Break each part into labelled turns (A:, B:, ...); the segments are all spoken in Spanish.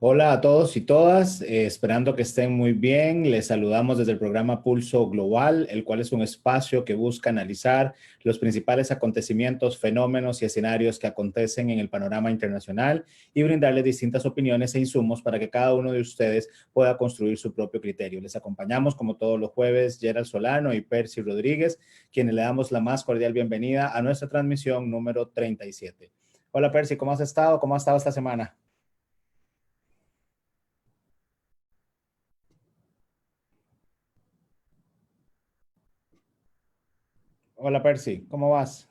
A: Hola a todos y todas, esperando que estén muy bien. Les saludamos desde el programa Pulso Global, el cual es un espacio que busca analizar los principales acontecimientos, fenómenos y escenarios que acontecen en el panorama internacional y brindarles distintas opiniones e insumos para que cada uno de ustedes pueda construir su propio criterio. Les acompañamos como todos los jueves Gerald Solano y Percy Rodríguez, quienes le damos la más cordial bienvenida a nuestra transmisión número 37. Hola Percy, ¿cómo has estado? ¿Cómo has estado esta semana? Hola Percy, ¿cómo vas?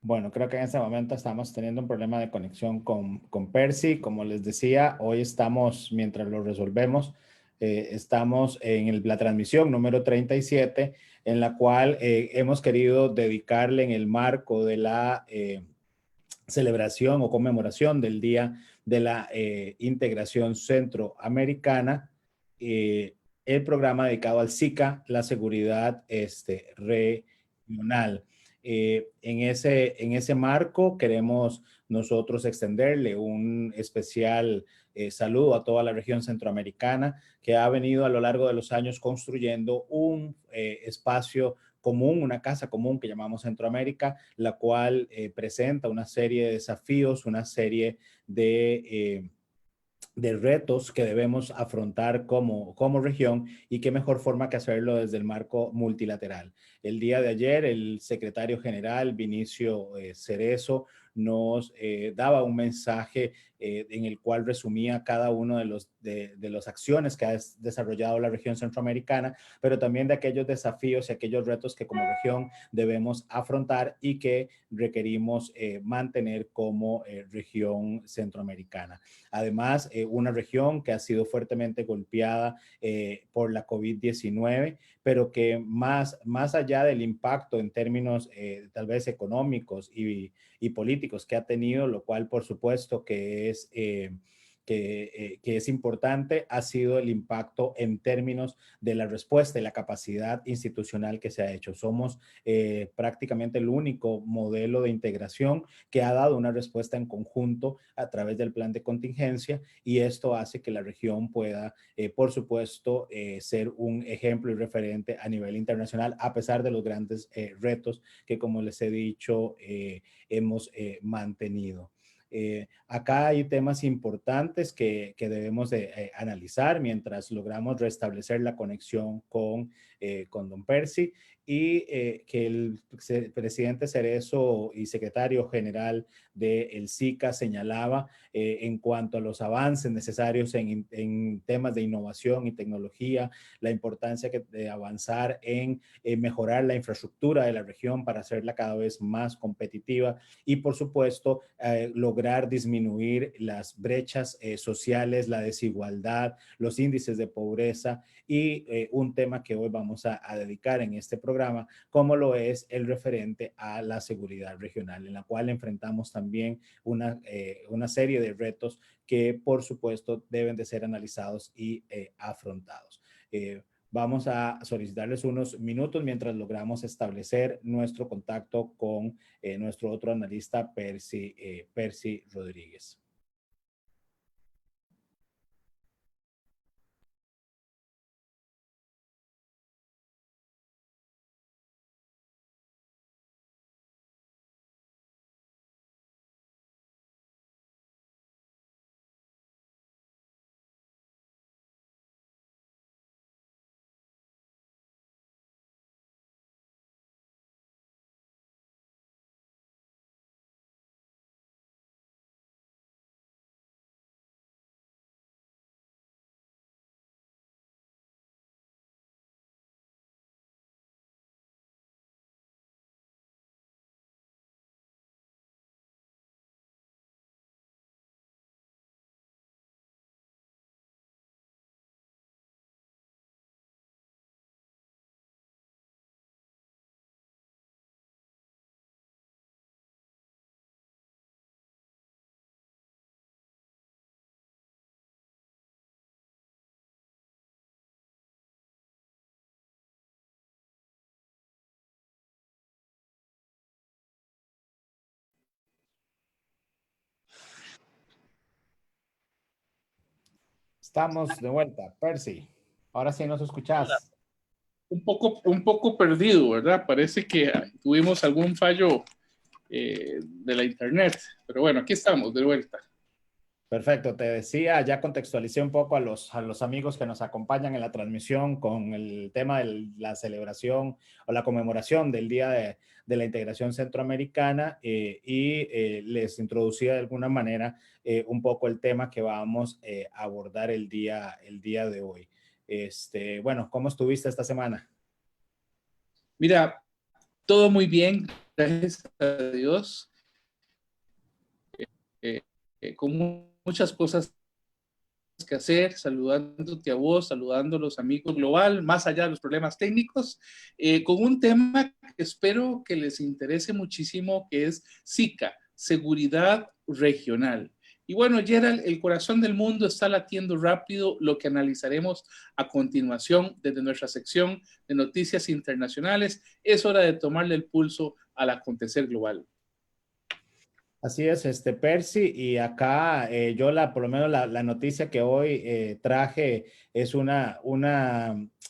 A: Bueno, creo que en este momento estamos teniendo un problema de conexión con Percy. Como les decía, hoy estamos, mientras lo resolvemos, estamos en la transmisión número 37, en la cual hemos querido dedicarle en el marco de la celebración o conmemoración del Día de la Integración Centroamericana, el programa dedicado al SICA, la seguridad regional. En ese marco queremos nosotros extenderle un especial saludo a toda la región centroamericana que ha venido a lo largo de los años construyendo un espacio común, una casa común que llamamos Centroamérica, la cual presenta una serie de desafíos, una serie de retos que debemos afrontar como región y qué mejor forma que hacerlo desde el marco multilateral. El día de ayer, el secretario general Vinicio Cerezo nos daba un mensaje en el cual resumía cada uno de las acciones que ha desarrollado la región centroamericana, pero también de aquellos desafíos y aquellos retos que como región debemos afrontar y que requerimos mantener como región centroamericana. Además, una región que ha sido fuertemente golpeada por la COVID-19, pero que más allá del impacto en términos tal vez económicos y políticos que ha tenido, lo cual por supuesto que es importante, ha sido el impacto en términos de la respuesta y la capacidad institucional que se ha hecho. Somos prácticamente el único modelo de integración que ha dado una respuesta en conjunto a través del plan de contingencia y esto hace que la región pueda, por supuesto, ser un ejemplo y referente a nivel internacional, a pesar de los grandes retos que, como les he dicho, hemos mantenido. Acá hay temas importantes que debemos de analizar mientras logramos restablecer la conexión con don Percy y que el presidente Cerezo y secretario general del SICA señalaba en cuanto a los avances necesarios en temas de innovación y tecnología, la importancia de avanzar en mejorar la infraestructura de la región para hacerla cada vez más competitiva y por supuesto lograr disminuir las brechas sociales, la desigualdad, los índices de pobreza y un tema que hoy vamos a dedicar en este programa, como lo es el referente a la seguridad regional, en la cual enfrentamos también una serie de retos que por supuesto deben de ser analizados y afrontados. Vamos a solicitarles unos minutos mientras logramos establecer nuestro contacto con nuestro otro analista, Percy Rodríguez. Estamos de vuelta. Percy, ahora sí nos escuchás.
B: Un poco perdido, ¿verdad? Parece que tuvimos algún fallo de la internet, pero bueno, aquí estamos de vuelta.
A: Perfecto, te decía, ya contextualicé un poco a los amigos que nos acompañan en la transmisión con el tema de la celebración o la conmemoración del Día de la Integración Centroamericana les introducía de alguna manera un poco el tema que vamos a abordar el día de hoy. Bueno, ¿cómo estuviste esta semana?
B: Mira, todo muy bien, gracias a Dios, eh, con muchas cosas que hacer, saludándote a vos, saludando a los amigos global, más allá de los problemas técnicos, con un tema que espero que les interese muchísimo, que es SICA, Seguridad Regional. Y bueno, Gerald, el corazón del mundo está latiendo rápido, lo que analizaremos a continuación desde nuestra sección de noticias internacionales. Es hora de tomarle el pulso al acontecer global.
A: Así es, Percy, y acá por lo menos la noticia que hoy traje es una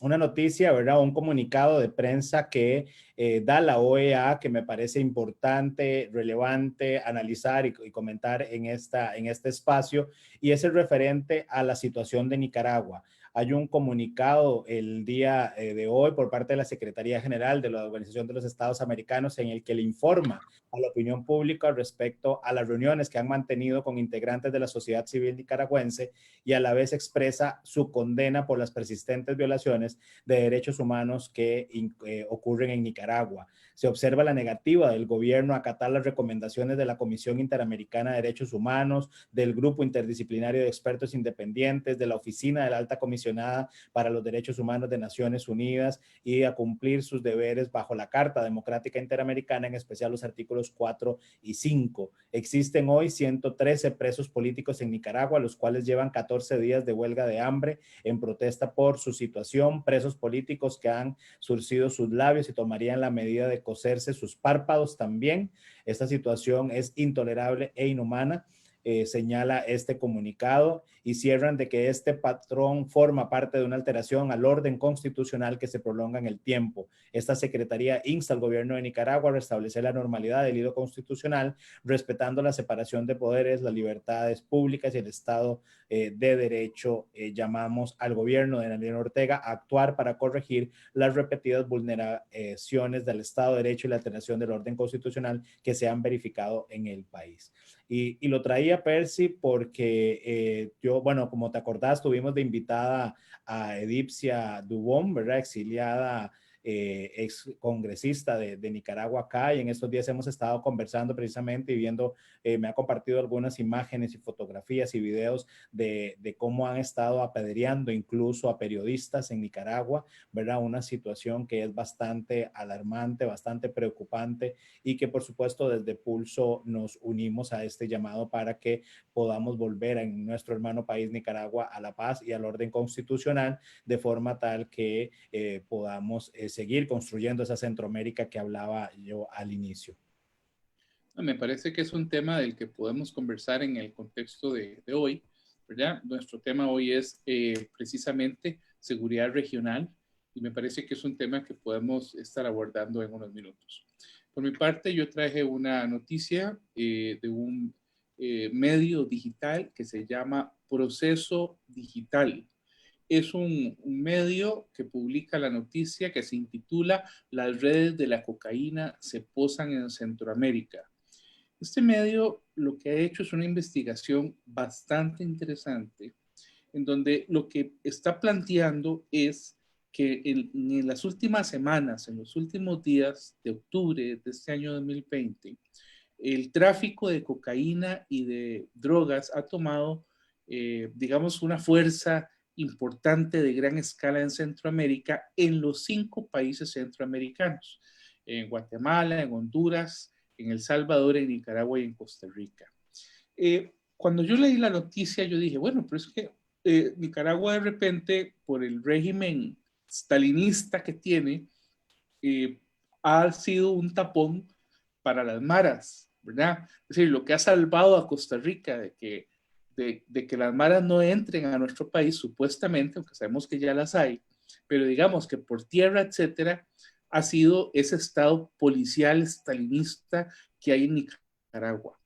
A: noticia, ¿verdad? Un comunicado de prensa que da la OEA que me parece importante, relevante analizar y comentar en este espacio, y es el referente a la situación de Nicaragua. Hay un comunicado el día de hoy por parte de la Secretaría General de la Organización de los Estados Americanos en el que le informa a la opinión pública respecto a las reuniones que han mantenido con integrantes de la sociedad civil nicaragüense y a la vez expresa su condena por las persistentes violaciones de derechos humanos que ocurren en Nicaragua. Se observa la negativa del gobierno a acatar las recomendaciones de la Comisión Interamericana de Derechos Humanos, del Grupo Interdisciplinario de Expertos Independientes, de la Oficina de la Alta Comisionada para los Derechos Humanos de Naciones Unidas y a cumplir sus deberes bajo la Carta Democrática Interamericana, en especial los artículos 4 y 5. Existen hoy 113 presos políticos en Nicaragua, los cuales llevan 14 días de huelga de hambre en protesta por su situación, presos políticos que han surcido sus labios y tomarían la medida de coserse sus párpados también. Esta situación es intolerable e inhumana. Señala este comunicado, y cierran de que este patrón forma parte de una alteración al orden constitucional que se prolonga en el tiempo. Esta secretaría insta al gobierno de Nicaragua a restablecer la normalidad del hilo constitucional, respetando la separación de poderes, las libertades públicas y el Estado de Derecho. Llamamos al gobierno de Daniel Ortega a actuar para corregir las repetidas vulneraciones del Estado de Derecho y la alteración del orden constitucional que se han verificado en el país. Y lo traía Percy porque bueno, como te acordás, tuvimos de invitada a Edipcia Dubón, ¿verdad? Exiliada, ex congresista de Nicaragua acá, y en estos días hemos estado conversando precisamente y viendo, me ha compartido algunas imágenes y fotografías y videos de cómo han estado apedreando incluso a periodistas en Nicaragua, ¿verdad? Una situación que es bastante alarmante, bastante preocupante, y que por supuesto desde Pulso nos unimos a este llamado para que podamos volver en nuestro hermano país Nicaragua a la paz y al orden constitucional, de forma tal que podamos seguir construyendo esa Centroamérica que hablaba yo al inicio.
B: Me parece que es un tema del que podemos conversar en el contexto de hoy, ¿verdad? Nuestro tema hoy es precisamente seguridad regional, y me parece que es un tema que podemos estar abordando en unos minutos. Por mi parte, yo traje una noticia de un medio digital que se llama Proceso Digital. Es un medio que publica la noticia que se intitula Las redes de la cocaína se posan en Centroamérica. Este medio lo que ha hecho es una investigación bastante interesante, en donde lo que está planteando es que en las últimas semanas, en los últimos días de octubre de este año 2020, el tráfico de cocaína y de drogas ha tomado, digamos, una fuerza importante de gran escala en Centroamérica, en los 5 países centroamericanos, en Guatemala, en Honduras, en El Salvador, en Nicaragua y en Costa Rica. Cuando yo leí la noticia, yo dije, bueno, pero es que Nicaragua de repente, por el régimen stalinista que tiene, ha sido un tapón para las maras, ¿verdad? Es decir, lo que ha salvado a Costa Rica de que de que las maras no entren a nuestro país, supuestamente, aunque sabemos que ya las hay, pero digamos que por tierra, etcétera, ha sido ese estado policial stalinista que hay en Nicaragua.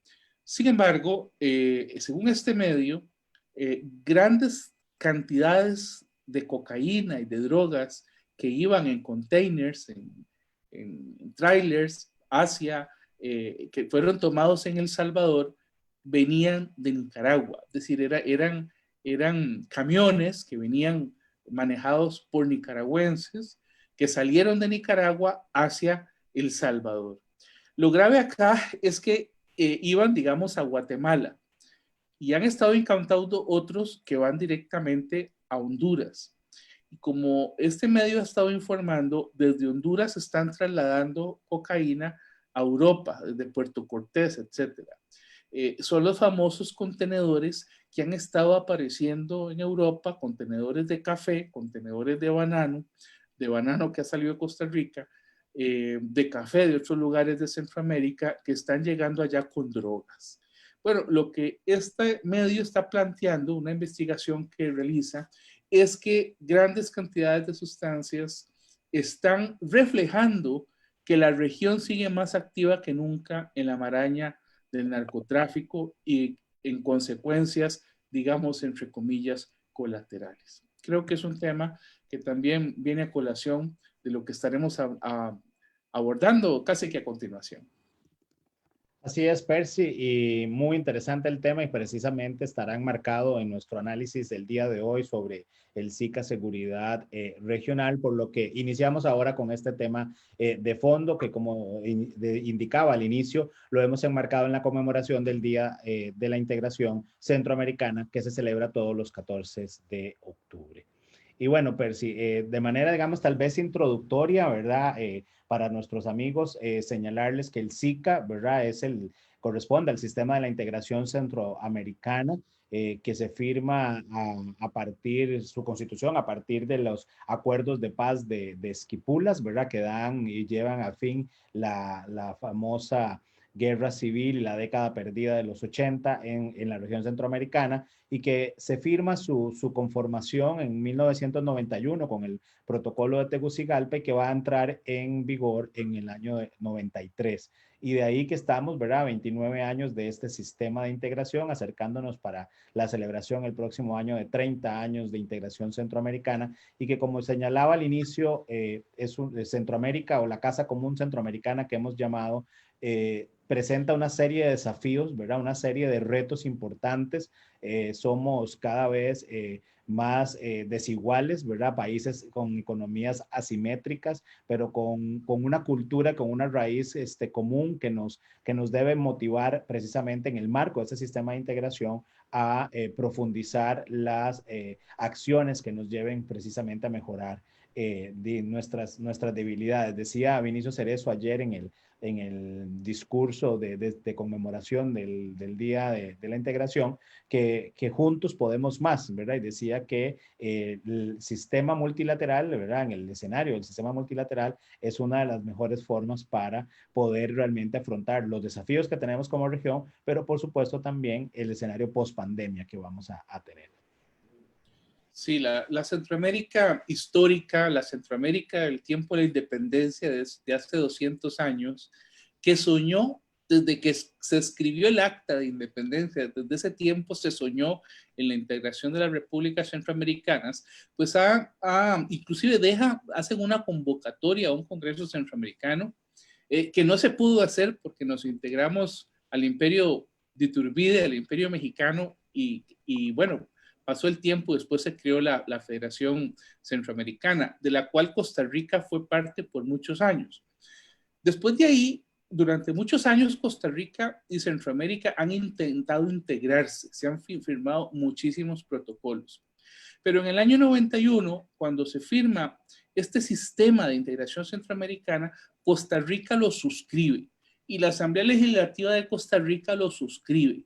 B: Sin embargo, según este medio, grandes cantidades de cocaína y de drogas que iban en containers, en trailers hacia, que fueron tomados en El Salvador, venían de Nicaragua. Es decir, eran camiones que venían manejados por nicaragüenses que salieron de Nicaragua hacia El Salvador. Lo grave acá es que iban, digamos, a Guatemala y han estado incautando otros que van directamente a Honduras. Y como este medio ha estado informando, desde Honduras están trasladando cocaína a Europa, desde Puerto Cortés, etcétera. Son los famosos contenedores que han estado apareciendo en Europa, contenedores de café, contenedores de banano que ha salido de Costa Rica, de café de otros lugares de Centroamérica que están llegando allá con drogas. Bueno, lo que este medio está planteando, una investigación que realiza, es que grandes cantidades de sustancias están reflejando que la región sigue más activa que nunca en la maraña del narcotráfico y en consecuencias, digamos, entre comillas, colaterales. Creo que es un tema que también viene a colación de lo que estaremos abordando casi que a continuación.
A: Así es, Percy, y muy interesante el tema y precisamente estará enmarcado en nuestro análisis del día de hoy sobre el SICA Seguridad Regional, por lo que iniciamos ahora con este tema de fondo que como indicaba al inicio, lo hemos enmarcado en la conmemoración del Día de la Integración Centroamericana que se celebra todos los 14 de octubre. Y bueno, Percy, de manera, digamos, tal vez introductoria, ¿verdad? Para nuestros amigos, señalarles que el SICA, ¿verdad? Corresponde al sistema de la integración centroamericana, que se firma a partir, su constitución, a partir de los acuerdos de paz de Esquipulas, ¿verdad? Que dan y llevan a fin la famosa guerra civil y la década perdida de los 80 en la región centroamericana, y que se firma su conformación en 1991 con el protocolo de Tegucigalpa, y que va a entrar en vigor en el año 93. Y de ahí que estamos, ¿verdad? 29 años de este sistema de integración, acercándonos para la celebración el próximo año de 30 años de integración centroamericana, y que como señalaba al inicio, Centroamérica, o la Casa Común Centroamericana que hemos llamado, presenta una serie de desafíos, ¿verdad? Una serie de retos importantes. Somos cada vez más desiguales, ¿verdad? Países con economías asimétricas, pero con una cultura, con una raíz común que nos debe motivar precisamente en el marco de este sistema de integración a profundizar las acciones que nos lleven precisamente a mejorar nuestras debilidades. Decía Vinicio Cerezo ayer en el discurso de conmemoración del Día de la Integración, que juntos podemos más, ¿verdad? Y decía que el sistema multilateral, ¿verdad? En el escenario del sistema multilateral es una de las mejores formas para poder realmente afrontar los desafíos que tenemos como región, pero por supuesto también el escenario post-pandemia que vamos a tener.
B: Sí, la Centroamérica histórica, la Centroamérica del tiempo de la independencia de hace 200 años, que soñó desde que se escribió el acta de independencia, desde ese tiempo se soñó en la integración de las repúblicas centroamericanas, pues inclusive hacen una convocatoria a un Congreso Centroamericano que no se pudo hacer porque nos integramos al imperio de Iturbide, al imperio mexicano, y bueno, pasó el tiempo, después se creó la Federación Centroamericana, de la cual Costa Rica fue parte por muchos años. Después de ahí, durante muchos años, Costa Rica y Centroamérica han intentado integrarse, se han firmado muchísimos protocolos. Pero en el año 91, cuando se firma este sistema de integración centroamericana, Costa Rica lo suscribe y la Asamblea Legislativa de Costa Rica lo suscribe.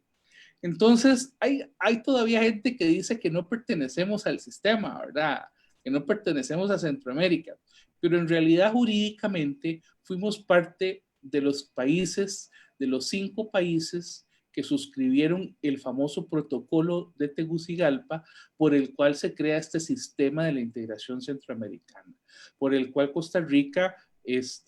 B: Entonces, hay todavía gente que dice que no pertenecemos al sistema, ¿verdad? Que no pertenecemos a Centroamérica, pero en realidad jurídicamente fuimos parte de los países, de los 5 países que suscribieron el famoso protocolo de Tegucigalpa, por el cual se crea este sistema de la integración centroamericana, por el cual Costa Rica es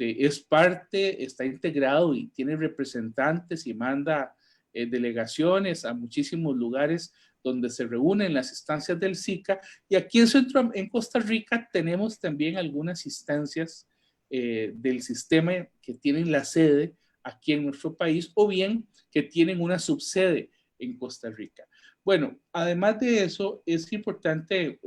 B: parte, está integrado y tiene representantes y manda delegaciones a muchísimos lugares donde se reúnen las instancias del SICA, y aquí en Costa Rica tenemos también algunas instancias del sistema que tienen la sede aquí en nuestro país, o bien que tienen una subsede en Costa Rica. Bueno, además de eso, es importante,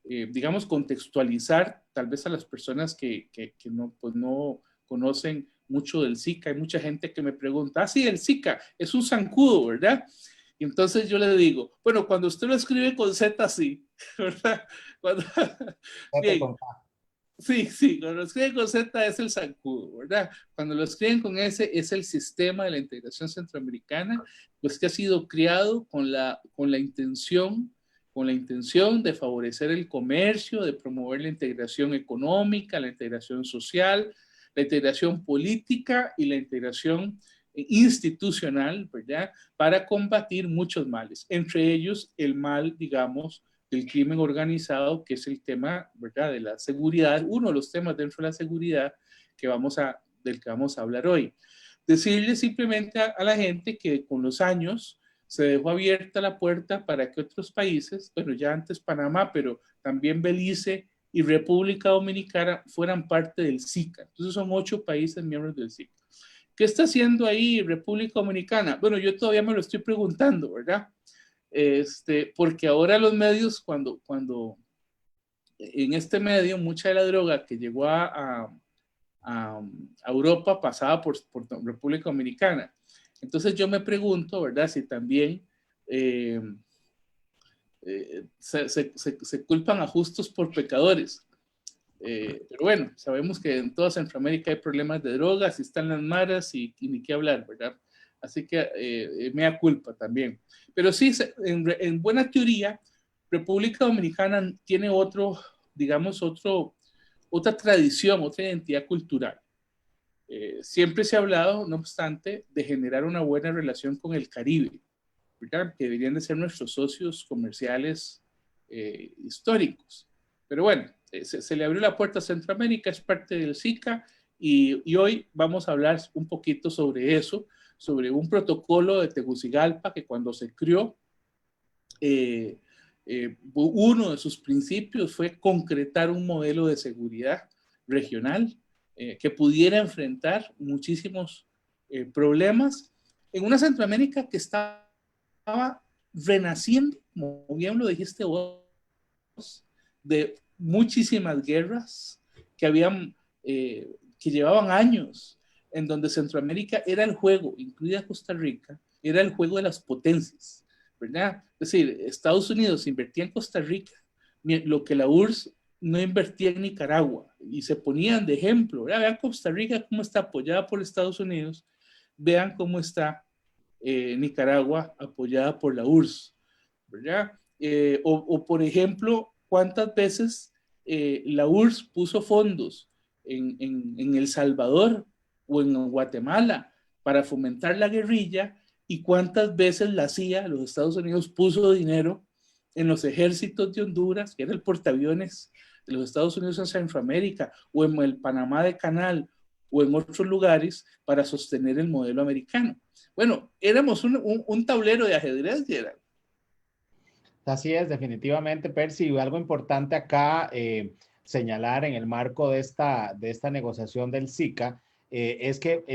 B: digamos, contextualizar tal vez a las personas que no, pues no conocen mucho del SICA. Hay mucha gente que me pregunta, ah, sí, el SICA es un zancudo, ¿verdad? Y entonces yo le digo, bueno, cuando usted lo escribe con Z, sí, ¿verdad? Cuando, bien, sí, cuando lo escriben con Z es el zancudo, ¿verdad? Cuando lo escriben con S es el sistema de la integración centroamericana, pues que ha sido creado con la intención de favorecer el comercio, de promover la integración económica, la integración social, la integración política y la integración institucional, ¿verdad? Para combatir muchos males, entre ellos el mal, digamos, del crimen organizado, que es el tema, ¿verdad?, de la seguridad, uno de los temas dentro de la seguridad del que vamos a hablar hoy. Decirle simplemente a la gente que con los años se dejó abierta la puerta para que otros países, bueno, ya antes Panamá, pero también Belice y República Dominicana fueran parte del SICA. Entonces son 8 países miembros del SICA. ¿Qué está haciendo ahí República Dominicana? Bueno, yo todavía me lo estoy preguntando, ¿verdad? Porque ahora los medios, cuando en este medio mucha de la droga que llegó a Europa pasaba por República Dominicana. Entonces yo me pregunto, ¿verdad? Si también se culpan a justos por pecadores. Pero bueno, sabemos que en toda Centroamérica hay problemas de drogas y están las maras y ni qué hablar, ¿verdad? Así que mea culpa también. Pero sí, en buena teoría, República Dominicana tiene otra tradición, otra identidad cultural. Siempre se ha hablado, no obstante, de generar una buena relación con el Caribe, ¿verdad? Que deberían de ser nuestros socios comerciales históricos. Pero bueno, se le abrió la puerta a Centroamérica, es parte del SICA, y hoy vamos a hablar un poquito sobre eso, sobre un protocolo de Tegucigalpa que cuando se creó, uno de sus principios fue concretar un modelo de seguridad regional que pudiera enfrentar muchísimos problemas en una Centroamérica que estaba renaciendo, como bien lo dijiste vos, de muchísimas guerras que llevaban años, en donde Centroamérica era el juego, incluida Costa Rica, era el juego de las potencias, ¿verdad? Es decir, Estados Unidos invertía en Costa Rica, lo que la URSS no invertía en Nicaragua, y se ponían de ejemplo, ¿verdad? Vean Costa Rica cómo está apoyada por Estados Unidos, vean cómo está Nicaragua apoyada por la URSS, ¿verdad? O por ejemplo, ¿cuántas veces la URSS puso fondos en El Salvador o en Guatemala para fomentar la guerrilla? ¿Y cuántas veces la CIA, los Estados Unidos, puso dinero en los ejércitos de Honduras, que era el portaaviones de los Estados Unidos en Centroamérica, o en el Panamá de Canal, o en otros lugares para sostener el modelo americano? Bueno, éramos un tablero de ajedrez, Gerald.
A: Así es, definitivamente, Percy. Algo importante acá señalar en el marco de esta negociación del SICA es que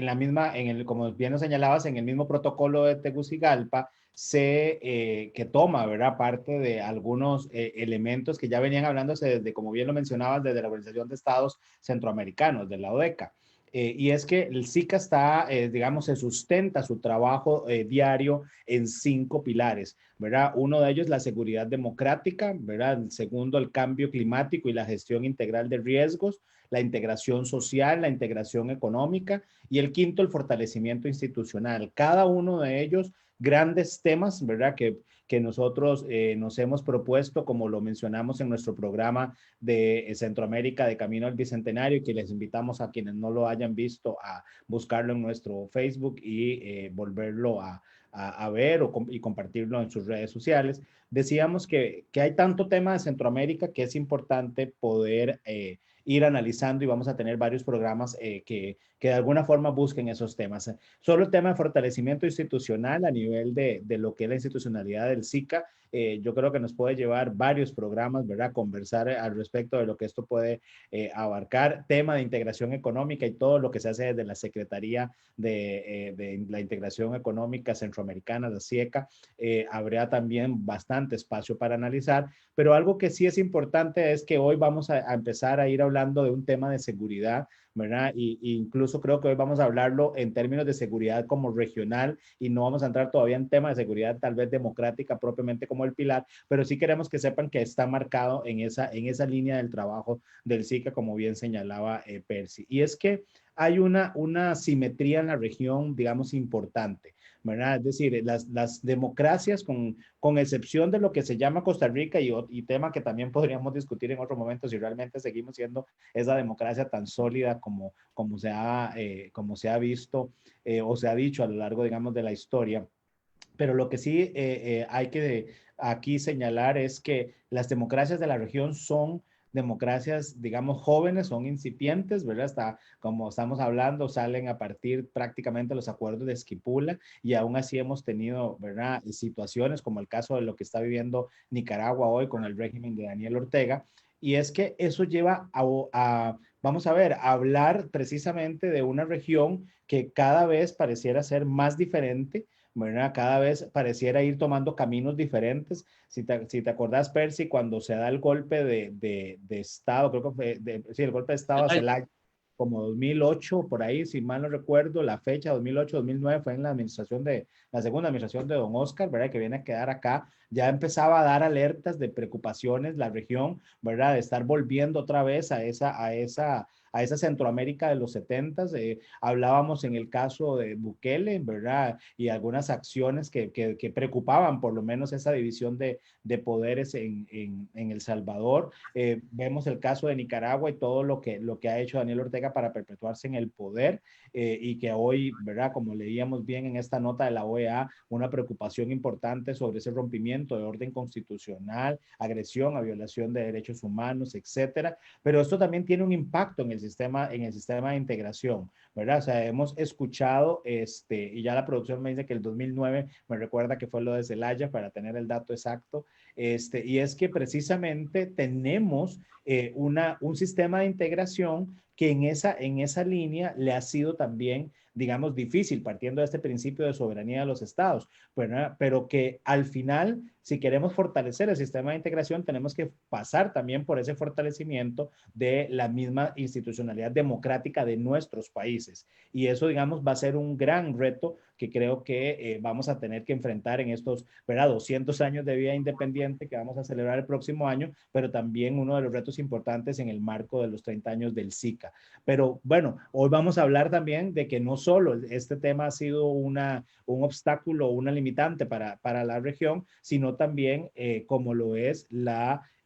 A: como bien lo señalabas, en el mismo protocolo de Tegucigalpa que toma, ¿verdad?, parte de algunos elementos que ya venían hablándose desde, como bien lo mencionabas, desde la Organización de Estados Centroamericanos, de la ODECA. Y es que el SICA digamos, se sustenta su trabajo diario en 5 pilares, ¿verdad? Uno de ellos, la seguridad democrática, ¿verdad? El segundo, el cambio climático y la gestión integral de riesgos, la integración social, la integración económica, y el quinto, el fortalecimiento institucional. Cada uno de ellos grandes temas, ¿verdad? Que nosotros nos hemos propuesto, como lo mencionamos en nuestro programa de Centroamérica de Camino al Bicentenario, y que les invitamos a quienes no lo hayan visto a buscarlo en nuestro Facebook y volverlo a ver y compartirlo en sus redes sociales. Decíamos que hay tanto tema de Centroamérica que es importante poder ir analizando, y vamos a tener varios programas que de alguna forma busquen esos temas. Solo el tema de fortalecimiento institucional a nivel de lo que es la institucionalidad del SICA, yo creo que nos puede llevar varios programas, ¿verdad? Conversar al respecto de lo que esto puede abarcar, tema de integración económica y todo lo que se hace desde la Secretaría de la Integración Económica Centroamericana, la SIECA. Habría también bastante espacio para analizar, pero algo que sí es importante es que hoy vamos a empezar a ir hablando de un tema de seguridad, ¿verdad? Y incluso creo que hoy vamos a hablarlo en términos de seguridad como regional, y no vamos a entrar todavía en temas de seguridad tal vez democrática propiamente como el pilar, pero sí queremos que sepan que está marcado en esa línea del trabajo del SICA, como bien señalaba Percy. Y es que hay una simetría en la región, digamos, importante, ¿verdad? Es decir, las democracias, con excepción de lo que se llama Costa Rica, y tema que también podríamos discutir en otro momento, si realmente seguimos siendo esa democracia tan sólida como se ha visto o se ha dicho a lo largo, digamos, de la historia. Pero lo que sí hay que aquí señalar es que las democracias de la región son democracias, digamos, jóvenes, son incipientes, ¿verdad? Hasta como estamos hablando, salen a partir prácticamente los acuerdos de Esquipula, y aún así hemos tenido, ¿verdad? Situaciones como el caso de lo que está viviendo Nicaragua hoy con el régimen de Daniel Ortega. Y es que eso lleva vamos a ver, a hablar precisamente de una región que cada vez pareciera ser más diferente, ¿verdad? Cada vez pareciera ir tomando caminos diferentes. Si te acordás, Percy, cuando se da el golpe de Estado, creo que fue, sí, el golpe de Estado a Zelaya, como 2008, por ahí, si mal no recuerdo, la fecha 2008-2009 fue en la segunda administración de don Oscar, ¿verdad? Que viene a quedar acá, ya empezaba a dar alertas de preocupaciones la región, ¿verdad? De estar volviendo otra vez a esa Centroamérica de los 70s. Hablábamos en el caso de Bukele, ¿verdad? Y algunas acciones que preocupaban por lo menos esa división de poderes en El Salvador. Vemos el caso de Nicaragua y todo lo que ha hecho Daniel Ortega para perpetuarse en el poder, y que hoy, ¿verdad? Como leíamos bien en esta nota de la OEA, una preocupación importante sobre ese rompimiento de orden constitucional, agresión a violación de derechos humanos, etcétera. Pero esto también tiene un impacto en el sistema de integración, ¿verdad? O sea, hemos escuchado, y ya la producción me dice que el 2009, me recuerda que fue lo de Zelaya, para tener el dato exacto, y es que precisamente tenemos un sistema de integración que en esa línea le ha sido también, digamos, difícil, partiendo de este principio de soberanía de los estados, pero que al final, si queremos fortalecer el sistema de integración, tenemos que pasar también por ese fortalecimiento de la misma institucionalidad democrática de nuestros países. Y eso, digamos, va a ser un gran reto que creo que vamos a tener que enfrentar en estos, ¿verdad? 200 años de vida independiente que vamos a celebrar el próximo año, pero también uno de los retos importantes en el marco de los 30 años del SICA. Pero bueno, hoy vamos a hablar también de que no solo este tema ha sido un obstáculo, una limitante para la región, sino también como lo es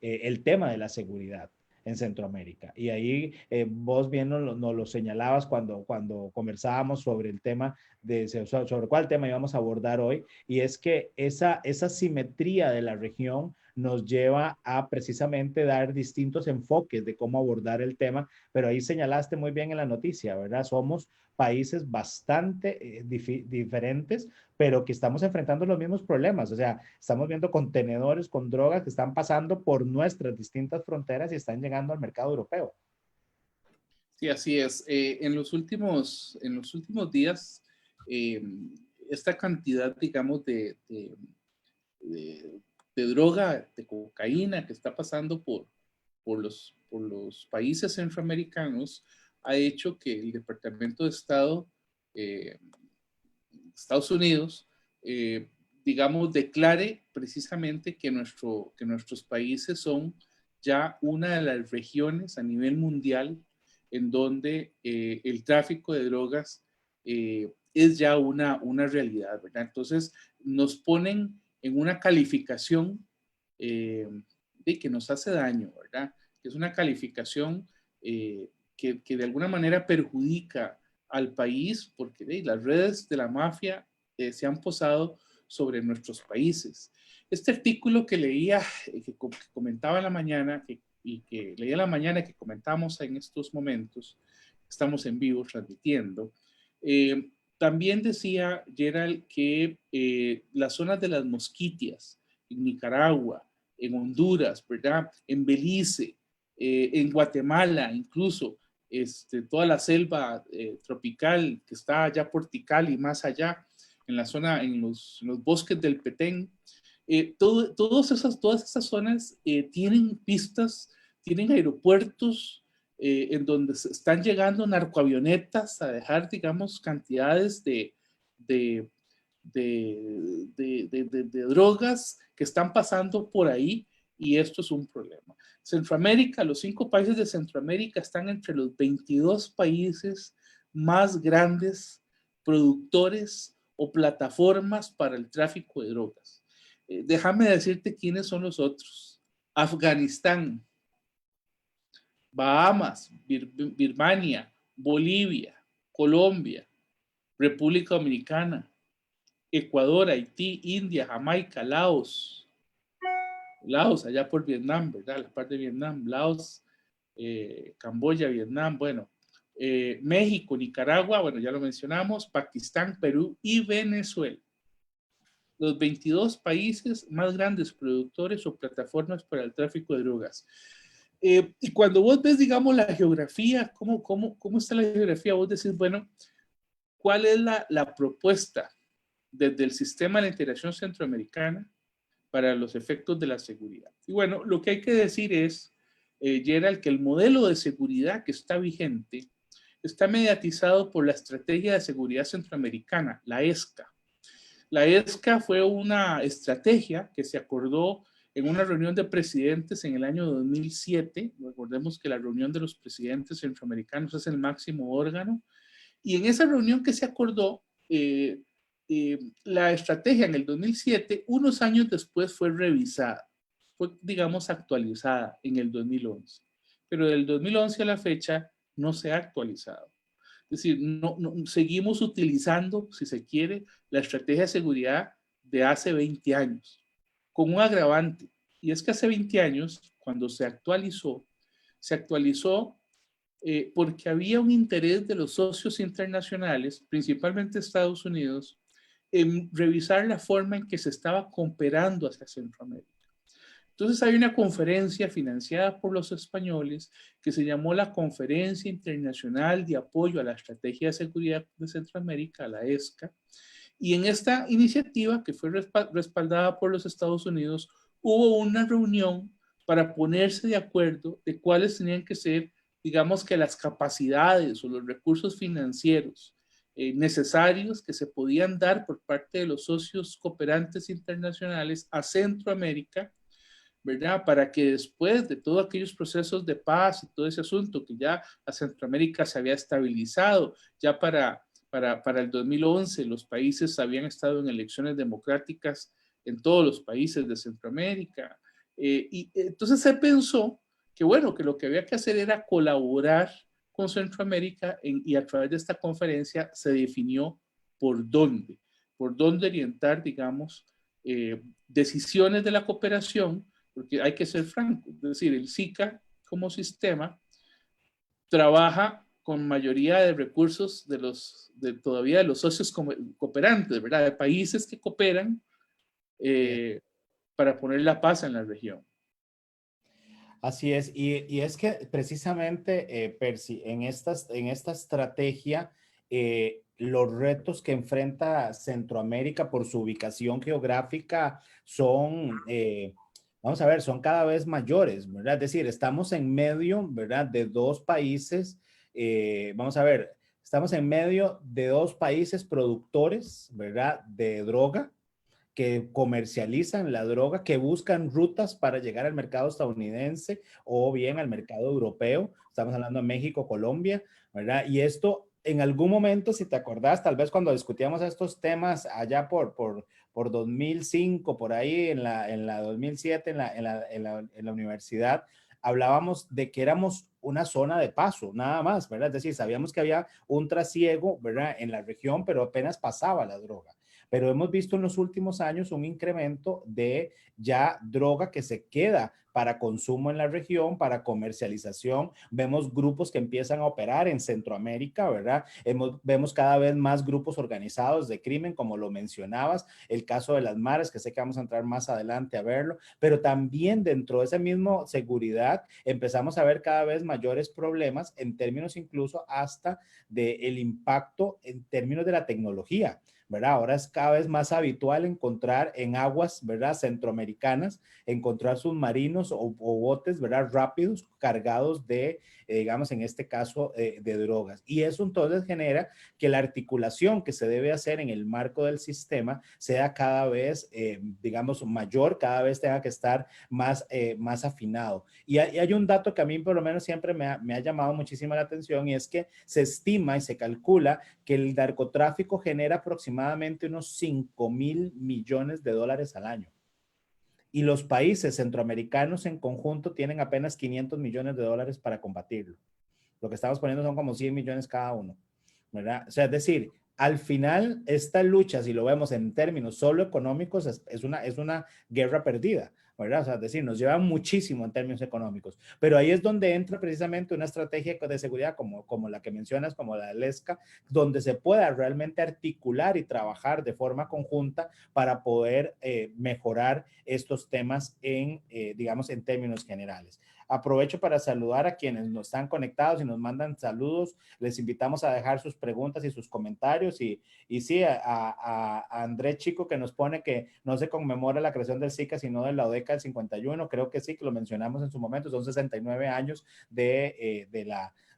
A: el tema de la seguridad en Centroamérica. Y ahí vos bien nos lo señalabas cuando conversábamos sobre el tema sobre cuál tema íbamos a abordar hoy, y es que esa simetría de la región nos lleva a precisamente dar distintos enfoques de cómo abordar el tema, pero ahí señalaste muy bien en la noticia, ¿verdad? Somos países bastante diferentes, pero que estamos enfrentando los mismos problemas. O sea, estamos viendo contenedores con drogas que están pasando por nuestras distintas fronteras y están llegando al mercado europeo.
B: Sí, así es. En los últimos días, eh, esta cantidad, digamos, de, de droga, de cocaína que está pasando por los países centroamericanos ha hecho que el Departamento de Estado, eh, Estados Unidos, digamos, declare precisamente que nuestros países son ya una de las regiones a nivel mundial en donde el tráfico de drogas es ya una realidad, ¿verdad? Entonces nos ponen en una calificación que nos hace daño, ¿verdad? Que es una calificación que de alguna manera perjudica al país porque las redes de la mafia se han posado sobre nuestros países. Este artículo que leía, que comentaba en la mañana, y que leía en la mañana, que comentamos en estos momentos, estamos en vivo transmitiendo, también decía Gerald que las zonas de las Mosquitias, en Nicaragua, en Honduras, ¿verdad? En Belice, en Guatemala, incluso, toda la selva tropical que está allá por Tikal y más allá, en la zona, en los bosques del Petén, todas esas zonas tienen pistas, tienen aeropuertos en donde están llegando narcoavionetas a dejar, digamos, cantidades de, de drogas que están pasando por ahí, y esto es un problema. Centroamérica, los 5 países de Centroamérica están entre los 22 países más grandes productores o plataformas para el tráfico de drogas. Déjame decirte quiénes son los otros. Afganistán, Bahamas, Birmania, Bolivia, Colombia, República Dominicana, Ecuador, Haití, India, Jamaica, Laos, allá por Vietnam, ¿verdad? La parte de Vietnam, Laos, Camboya, Vietnam, bueno, México, Nicaragua, bueno, ya lo mencionamos, Pakistán, Perú y Venezuela. Los 22 países más grandes productores o plataformas para el tráfico de drogas. Y cuando vos ves, digamos, la geografía, ¿cómo está la geografía? Vos decís, bueno, ¿cuál es la propuesta desde el sistema de la integración centroamericana para los efectos de la seguridad? Y bueno, lo que hay que decir es, Gerald, que el modelo de seguridad que está vigente está mediatizado por la Estrategia de Seguridad Centroamericana, la ESCA. La ESCA fue una estrategia que se acordó en una reunión de presidentes en el año 2007. Recordemos que la reunión de los presidentes centroamericanos es el máximo órgano. Y en esa reunión que se acordó, la estrategia en el 2007, unos años después fue revisada, fue, digamos, actualizada en el 2011. Pero del 2011 a la fecha no se ha actualizado. Es decir, seguimos utilizando, si se quiere, la estrategia de seguridad de hace 20 años, con un agravante. Y es que hace 20 años, cuando se actualizó porque había un interés de los socios internacionales, principalmente Estados Unidos, en revisar la forma en que se estaba cooperando hacia Centroamérica. Entonces hay una conferencia financiada por los españoles que se llamó la Conferencia Internacional de Apoyo a la Estrategia de Seguridad de Centroamérica, la ESCA, y en esta iniciativa, que fue respaldada por los Estados Unidos, hubo una reunión para ponerse de acuerdo de cuáles tenían que ser, digamos, que las capacidades o los recursos financieros necesarios que se podían dar por parte de los socios cooperantes internacionales a Centroamérica, ¿verdad? Para que después de todos aquellos procesos de paz y todo ese asunto, que ya a Centroamérica se había estabilizado, ya para el 2011 los países habían estado en elecciones democráticas en todos los países de Centroamérica. Y entonces se pensó que, bueno, que lo que había que hacer era colaborar con Centroamérica y a través de esta conferencia se definió por dónde orientar, digamos, decisiones de la cooperación, porque hay que ser franco, es decir, el SICA como sistema trabaja con mayoría de recursos todavía de los socios cooperantes, ¿verdad? De países que cooperan para poner la paz en la región.
A: Así es, y es que precisamente, Percy, en esta estrategia, los retos que enfrenta Centroamérica por su ubicación geográfica son, vamos a ver, son cada vez mayores, ¿verdad? Es decir, estamos en medio, ¿verdad? De dos países, vamos a ver, estamos en medio de dos países productores, ¿verdad? De droga, que comercializan la droga, que buscan rutas para llegar al mercado estadounidense o bien al mercado europeo. Estamos hablando de México, Colombia, ¿verdad? Y esto en algún momento, si te acordás, tal vez cuando discutíamos estos temas allá por 2005, por ahí en la 2007, en la universidad, hablábamos de que éramos una zona de paso, nada más, ¿verdad? Es decir, sabíamos que había un trasiego, ¿verdad? En la región, pero apenas pasaba la droga. Pero hemos visto en los últimos años un incremento de ya droga que se queda para consumo en la región, para comercialización. Vemos grupos que empiezan a operar en Centroamérica, ¿verdad? Vemos cada vez más grupos organizados de crimen, como lo mencionabas, el caso de las mares, que sé que vamos a entrar más adelante a verlo, pero también dentro de esa misma seguridad empezamos a ver cada vez mayores problemas en términos incluso hasta del impacto en términos de la tecnología. ¿Verdad? Ahora es cada vez más habitual encontrar en aguas, ¿verdad? Centroamericanas, encontrar submarinos o botes, ¿verdad? Rápidos, cargados de, digamos, en este caso, de drogas. Y eso entonces genera que la articulación que se debe hacer en el marco del sistema sea cada vez, digamos, mayor, cada vez tenga que estar más afinado. Y hay un dato que a mí por lo menos siempre me ha llamado muchísimo la atención y es que se estima y se calcula que el narcotráfico genera aproximadamente unos 5.000 millones de dólares al año. Y los países centroamericanos en conjunto tienen apenas 500 millones de dólares para combatirlo. Lo que estamos poniendo son como 100 millones cada uno, ¿verdad? O sea, es decir, al final esta lucha, si lo vemos en términos solo económicos, es una guerra perdida, ¿verdad? O sea, es decir, nos lleva muchísimo en términos económicos, pero ahí es donde entra precisamente una estrategia de seguridad como la que mencionas, como la del ESCA, donde se pueda realmente articular y trabajar de forma conjunta para poder mejorar estos temas digamos, en términos generales. Aprovecho para saludar a quienes nos están conectados y nos mandan saludos. Les invitamos a dejar sus preguntas y sus comentarios. Y sí, a Andrés Chico que nos pone que no se conmemora la creación del SICA, sino de la UDECA del 51. Creo que sí, que lo mencionamos en su momento. Son 69 años de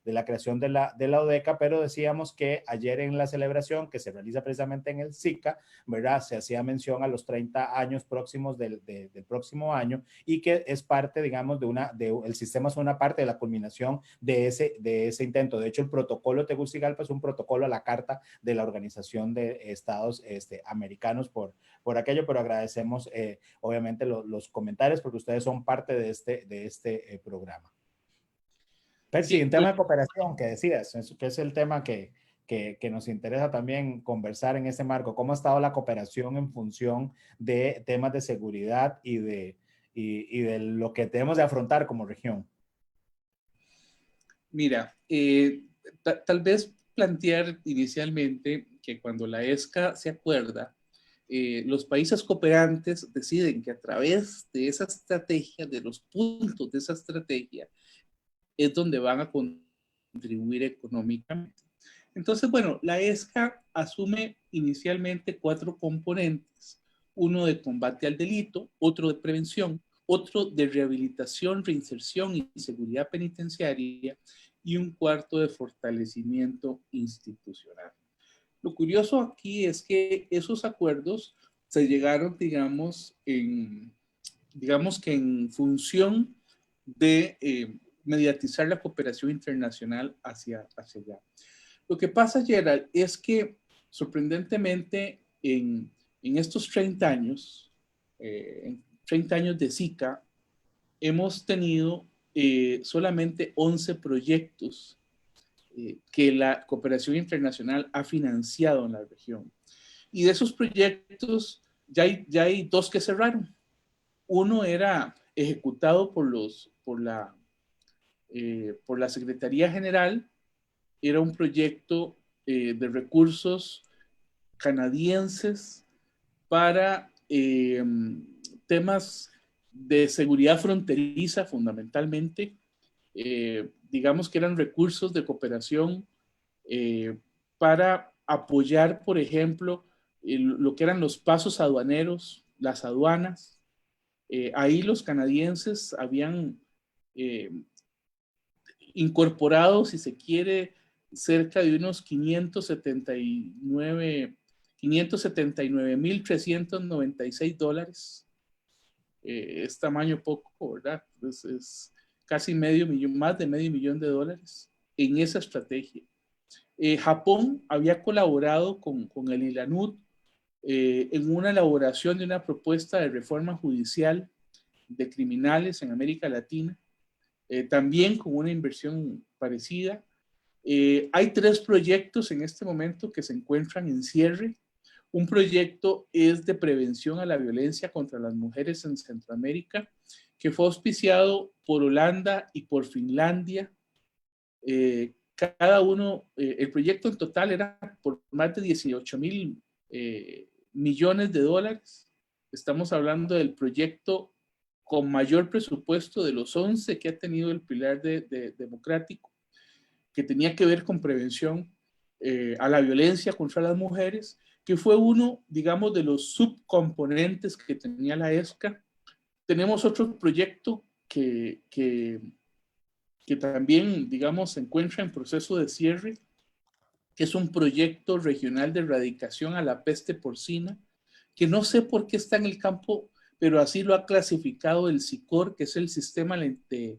A: la creación de la UDECA, pero decíamos que ayer en la celebración que se realiza precisamente en el SICA, ¿verdad? Se hacía mención a los 30 años próximos del próximo año y que es parte, digamos, el sistema es una parte de la culminación de ese intento. De hecho, el protocolo Tegucigalpa es un protocolo a la carta de la Organización de Estados Americanos por aquello, pero agradecemos obviamente los comentarios porque ustedes son parte de este programa. Percy,
B: Sí,
A: en tema de cooperación que decías, que es el tema que nos interesa también conversar en ese marco, ¿cómo ha estado la cooperación en función de temas de seguridad y de lo que tenemos de afrontar como región?
B: mira, tal vez plantear inicialmente que cuando la ESCA se acuerda, los países cooperantes deciden que a través de esa estrategia, de los puntos de esa estrategia, es donde van a contribuir económicamente. Entonces, bueno, la ESCA asume inicialmente 4 componentes: uno de combate al delito, otro de prevención, otro de rehabilitación, reinserción y seguridad penitenciaria, y un cuarto de fortalecimiento institucional. Lo curioso aquí es que esos acuerdos se llegaron, digamos que en función de mediatizar la cooperación internacional hacia allá. Lo que pasa, Gerald, es que sorprendentemente en estos 30 años, en 30 años de SICA, hemos tenido solamente 11 proyectos que la cooperación internacional ha financiado en la región. Y de esos proyectos ya hay 2 que cerraron. Uno era ejecutado por la Secretaría General. Era un proyecto de recursos canadienses para temas de seguridad fronteriza fundamentalmente. Digamos que eran recursos de cooperación para apoyar, por ejemplo, lo que eran los pasos aduaneros, las aduanas. Ahí los canadienses habían eh, incorporado, si se quiere, cerca de unos 579.396 dólares. Es tamaño poco, ¿verdad? Es casi medio millón, más de medio millón de dólares en esa estrategia. Japón había colaborado con el ILANUD en una elaboración de una propuesta de reforma judicial de criminales en América Latina, también con una inversión parecida. Hay 3 proyectos en este momento que se encuentran en cierre. Un proyecto es de prevención a la violencia contra las mujeres en Centroamérica, que fue auspiciado por Holanda y por Finlandia. Cada uno, el proyecto en total era por más de 18.000 millones de dólares. Estamos hablando del proyecto con mayor presupuesto de los 11 que ha tenido el pilar democrático, que tenía que ver con prevención a la violencia contra las mujeres, que fue uno, digamos, de los subcomponentes que tenía la ESCA. Tenemos otro proyecto que también, digamos, se encuentra en proceso de cierre, que es un proyecto regional de erradicación a la peste porcina, que no sé por qué está en el campo, pero así lo ha clasificado el SICOR, que es el sistema de,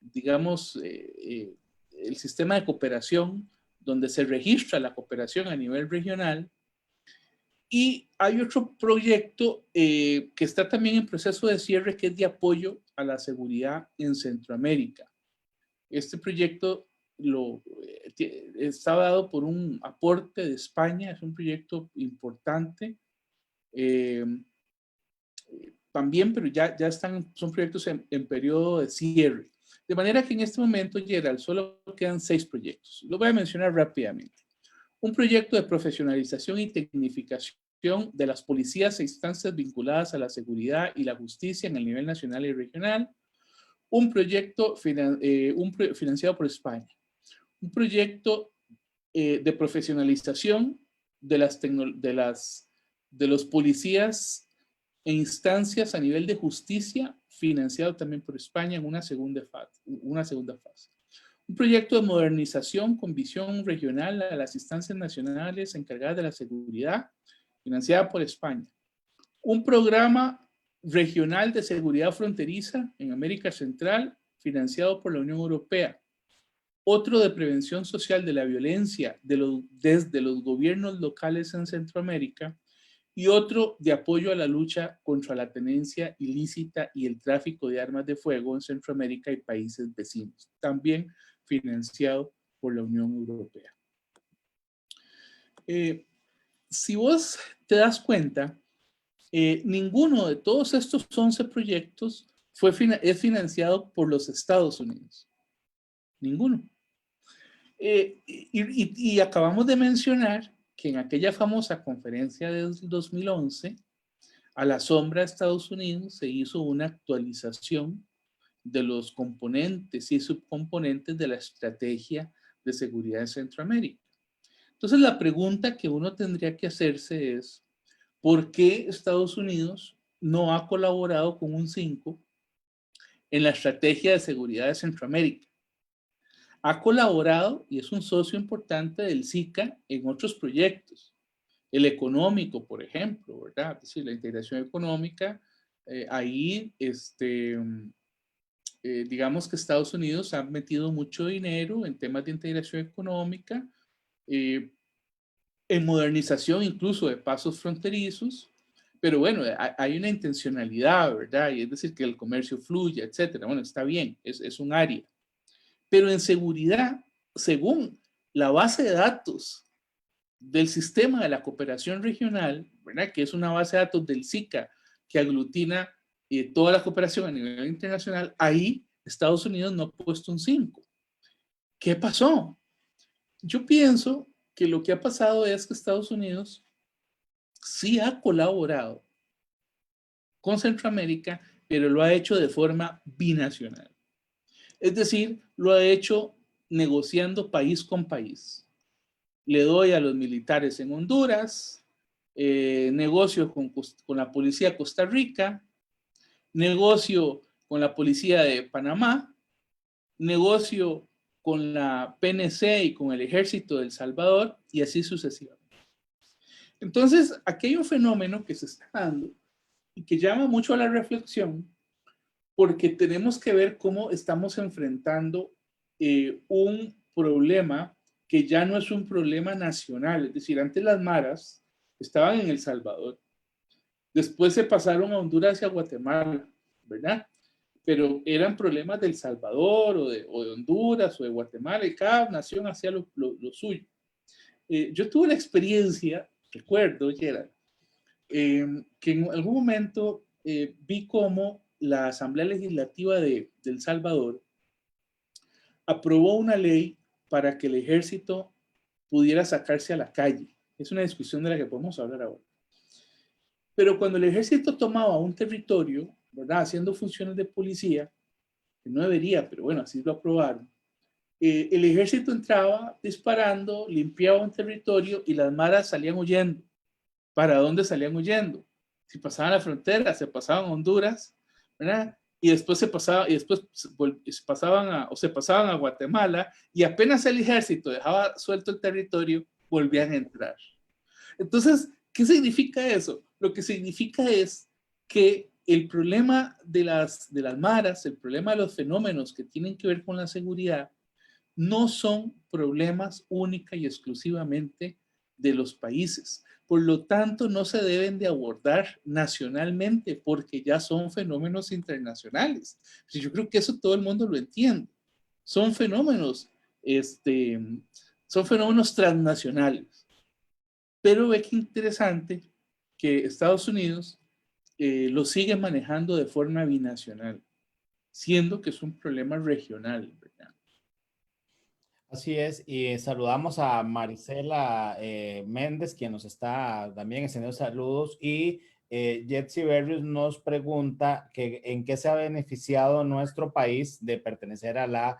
B: digamos, el sistema de cooperación, donde se registra la cooperación a nivel regional. Y hay otro proyecto que está también en proceso de cierre, que es de apoyo a la seguridad en Centroamérica. Este proyecto está dado por un aporte de España, es un proyecto importante. También, pero ya son proyectos en periodo de cierre. De manera que en este momento, Gerald, solo quedan 6 proyectos. Lo voy a mencionar rápidamente. Un proyecto de profesionalización y tecnificación de las policías e instancias vinculadas a la seguridad y la justicia en el nivel nacional y regional. Un proyecto financiado por España. Un proyecto de profesionalización de los policías e instancias a nivel de justicia, financiado también por España en una segunda fase. Un proyecto de modernización con visión regional a las instancias nacionales encargadas de la seguridad, financiada por España. Un programa regional de seguridad fronteriza en América Central, financiado por la Unión Europea. Otro de prevención social de la violencia desde los gobiernos locales en Centroamérica, y otro de apoyo a la lucha contra la tenencia ilícita y el tráfico de armas de fuego en Centroamérica y países vecinos, también financiado por la Unión Europea. Si vos te das cuenta, ninguno de todos estos 11 proyectos es financiado por los Estados Unidos. Ninguno. Y acabamos de mencionar que en aquella famosa conferencia del 2011, a la sombra de Estados Unidos se hizo una actualización de los componentes y subcomponentes de la estrategia de seguridad de Centroamérica. Entonces la pregunta que uno tendría que hacerse es, ¿por qué Estados Unidos no ha colaborado con un 5 en la estrategia de seguridad de Centroamérica? Ha colaborado y es un socio importante del SICA en otros proyectos. El económico, por ejemplo, ¿verdad? Es decir, la integración económica, ahí, digamos que Estados Unidos ha metido mucho dinero en temas de integración económica, en modernización incluso de pasos fronterizos, pero bueno, hay una intencionalidad, ¿verdad? Y es decir, que el comercio fluya, etcétera. Bueno, está bien, es un área. Pero en seguridad, según la base de datos del sistema de la cooperación regional, ¿verdad? Que es una base de datos del SICA que aglutina toda la cooperación a nivel internacional, ahí Estados Unidos no ha puesto un 5. ¿Qué pasó? Yo pienso que lo que ha pasado es que Estados Unidos sí ha colaborado con Centroamérica, pero lo ha hecho de forma binacional. Es decir, lo ha hecho negociando país con país. Le doy a los militares en Honduras, negocio con la policía de Costa Rica, negocio con la policía de Panamá, negocio con la PNC y con el ejército de El Salvador, y así sucesivamente. Entonces, aquí hay un fenómeno que se está dando y que llama mucho a la reflexión, porque tenemos que ver cómo estamos enfrentando un problema que ya no es un problema nacional. Es decir, antes las maras estaban en El Salvador, después se pasaron a Honduras y a Guatemala, ¿verdad? Pero eran problemas de El Salvador o de Honduras o de Guatemala, y cada nación hacía lo suyo. Yo tuve la experiencia, recuerdo, Gerard, que en algún momento vi cómo la Asamblea Legislativa de El Salvador aprobó una ley para que el ejército pudiera sacarse a la calle. Es una discusión de la que podemos hablar ahora. Pero cuando el ejército tomaba un territorio, ¿verdad? Haciendo funciones de policía, que no debería, pero bueno, así lo aprobaron, el ejército entraba disparando, limpiaba un territorio y las maras salían huyendo. ¿Para dónde salían huyendo? Si pasaban la frontera, se pasaban a Honduras, ¿verdad? Y después se pasaban a Guatemala, y apenas el ejército dejaba suelto el territorio, volvían a entrar. Entonces, ¿qué significa eso? Lo que significa es que el problema de las maras, el problema de los fenómenos que tienen que ver con la seguridad, no son problemas única y exclusivamente de los países. Por lo tanto, no se deben de abordar nacionalmente porque ya son fenómenos internacionales. Yo creo que eso todo el mundo lo entiende. Son fenómenos, son fenómenos transnacionales. Pero ve que interesante que Estados Unidos lo sigue manejando de forma binacional, siendo que es un problema regional, ¿verdad?
A: Así es, y saludamos a Marisela Méndez, quien nos está también extendiendo saludos, y Jetsi Berrios nos pregunta que en qué se ha beneficiado nuestro país de pertenecer a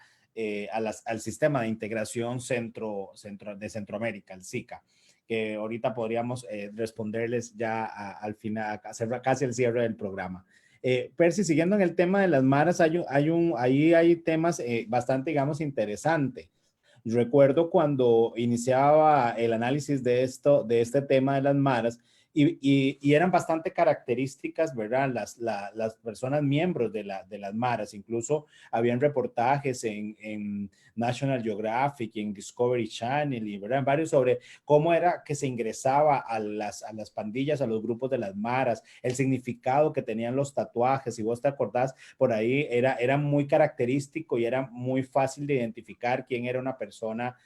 A: al sistema de integración de Centroamérica, el SICA, que ahorita podríamos responderles ya al final, casi el cierre del programa. Percy, siguiendo en el tema de las maras, ahí hay temas bastante, digamos, interesantes. Recuerdo cuando iniciaba el análisis de este tema de las maras, y eran bastante características, ¿verdad? Las personas miembros de las maras, incluso habían reportajes en National Geographic, en Discovery Channel, y ¿verdad? Varios sobre cómo era que se ingresaba a las pandillas, a los grupos de las maras, el significado que tenían los tatuajes. Si vos te acordás, por ahí era muy característico y era muy fácil de identificar quién era una persona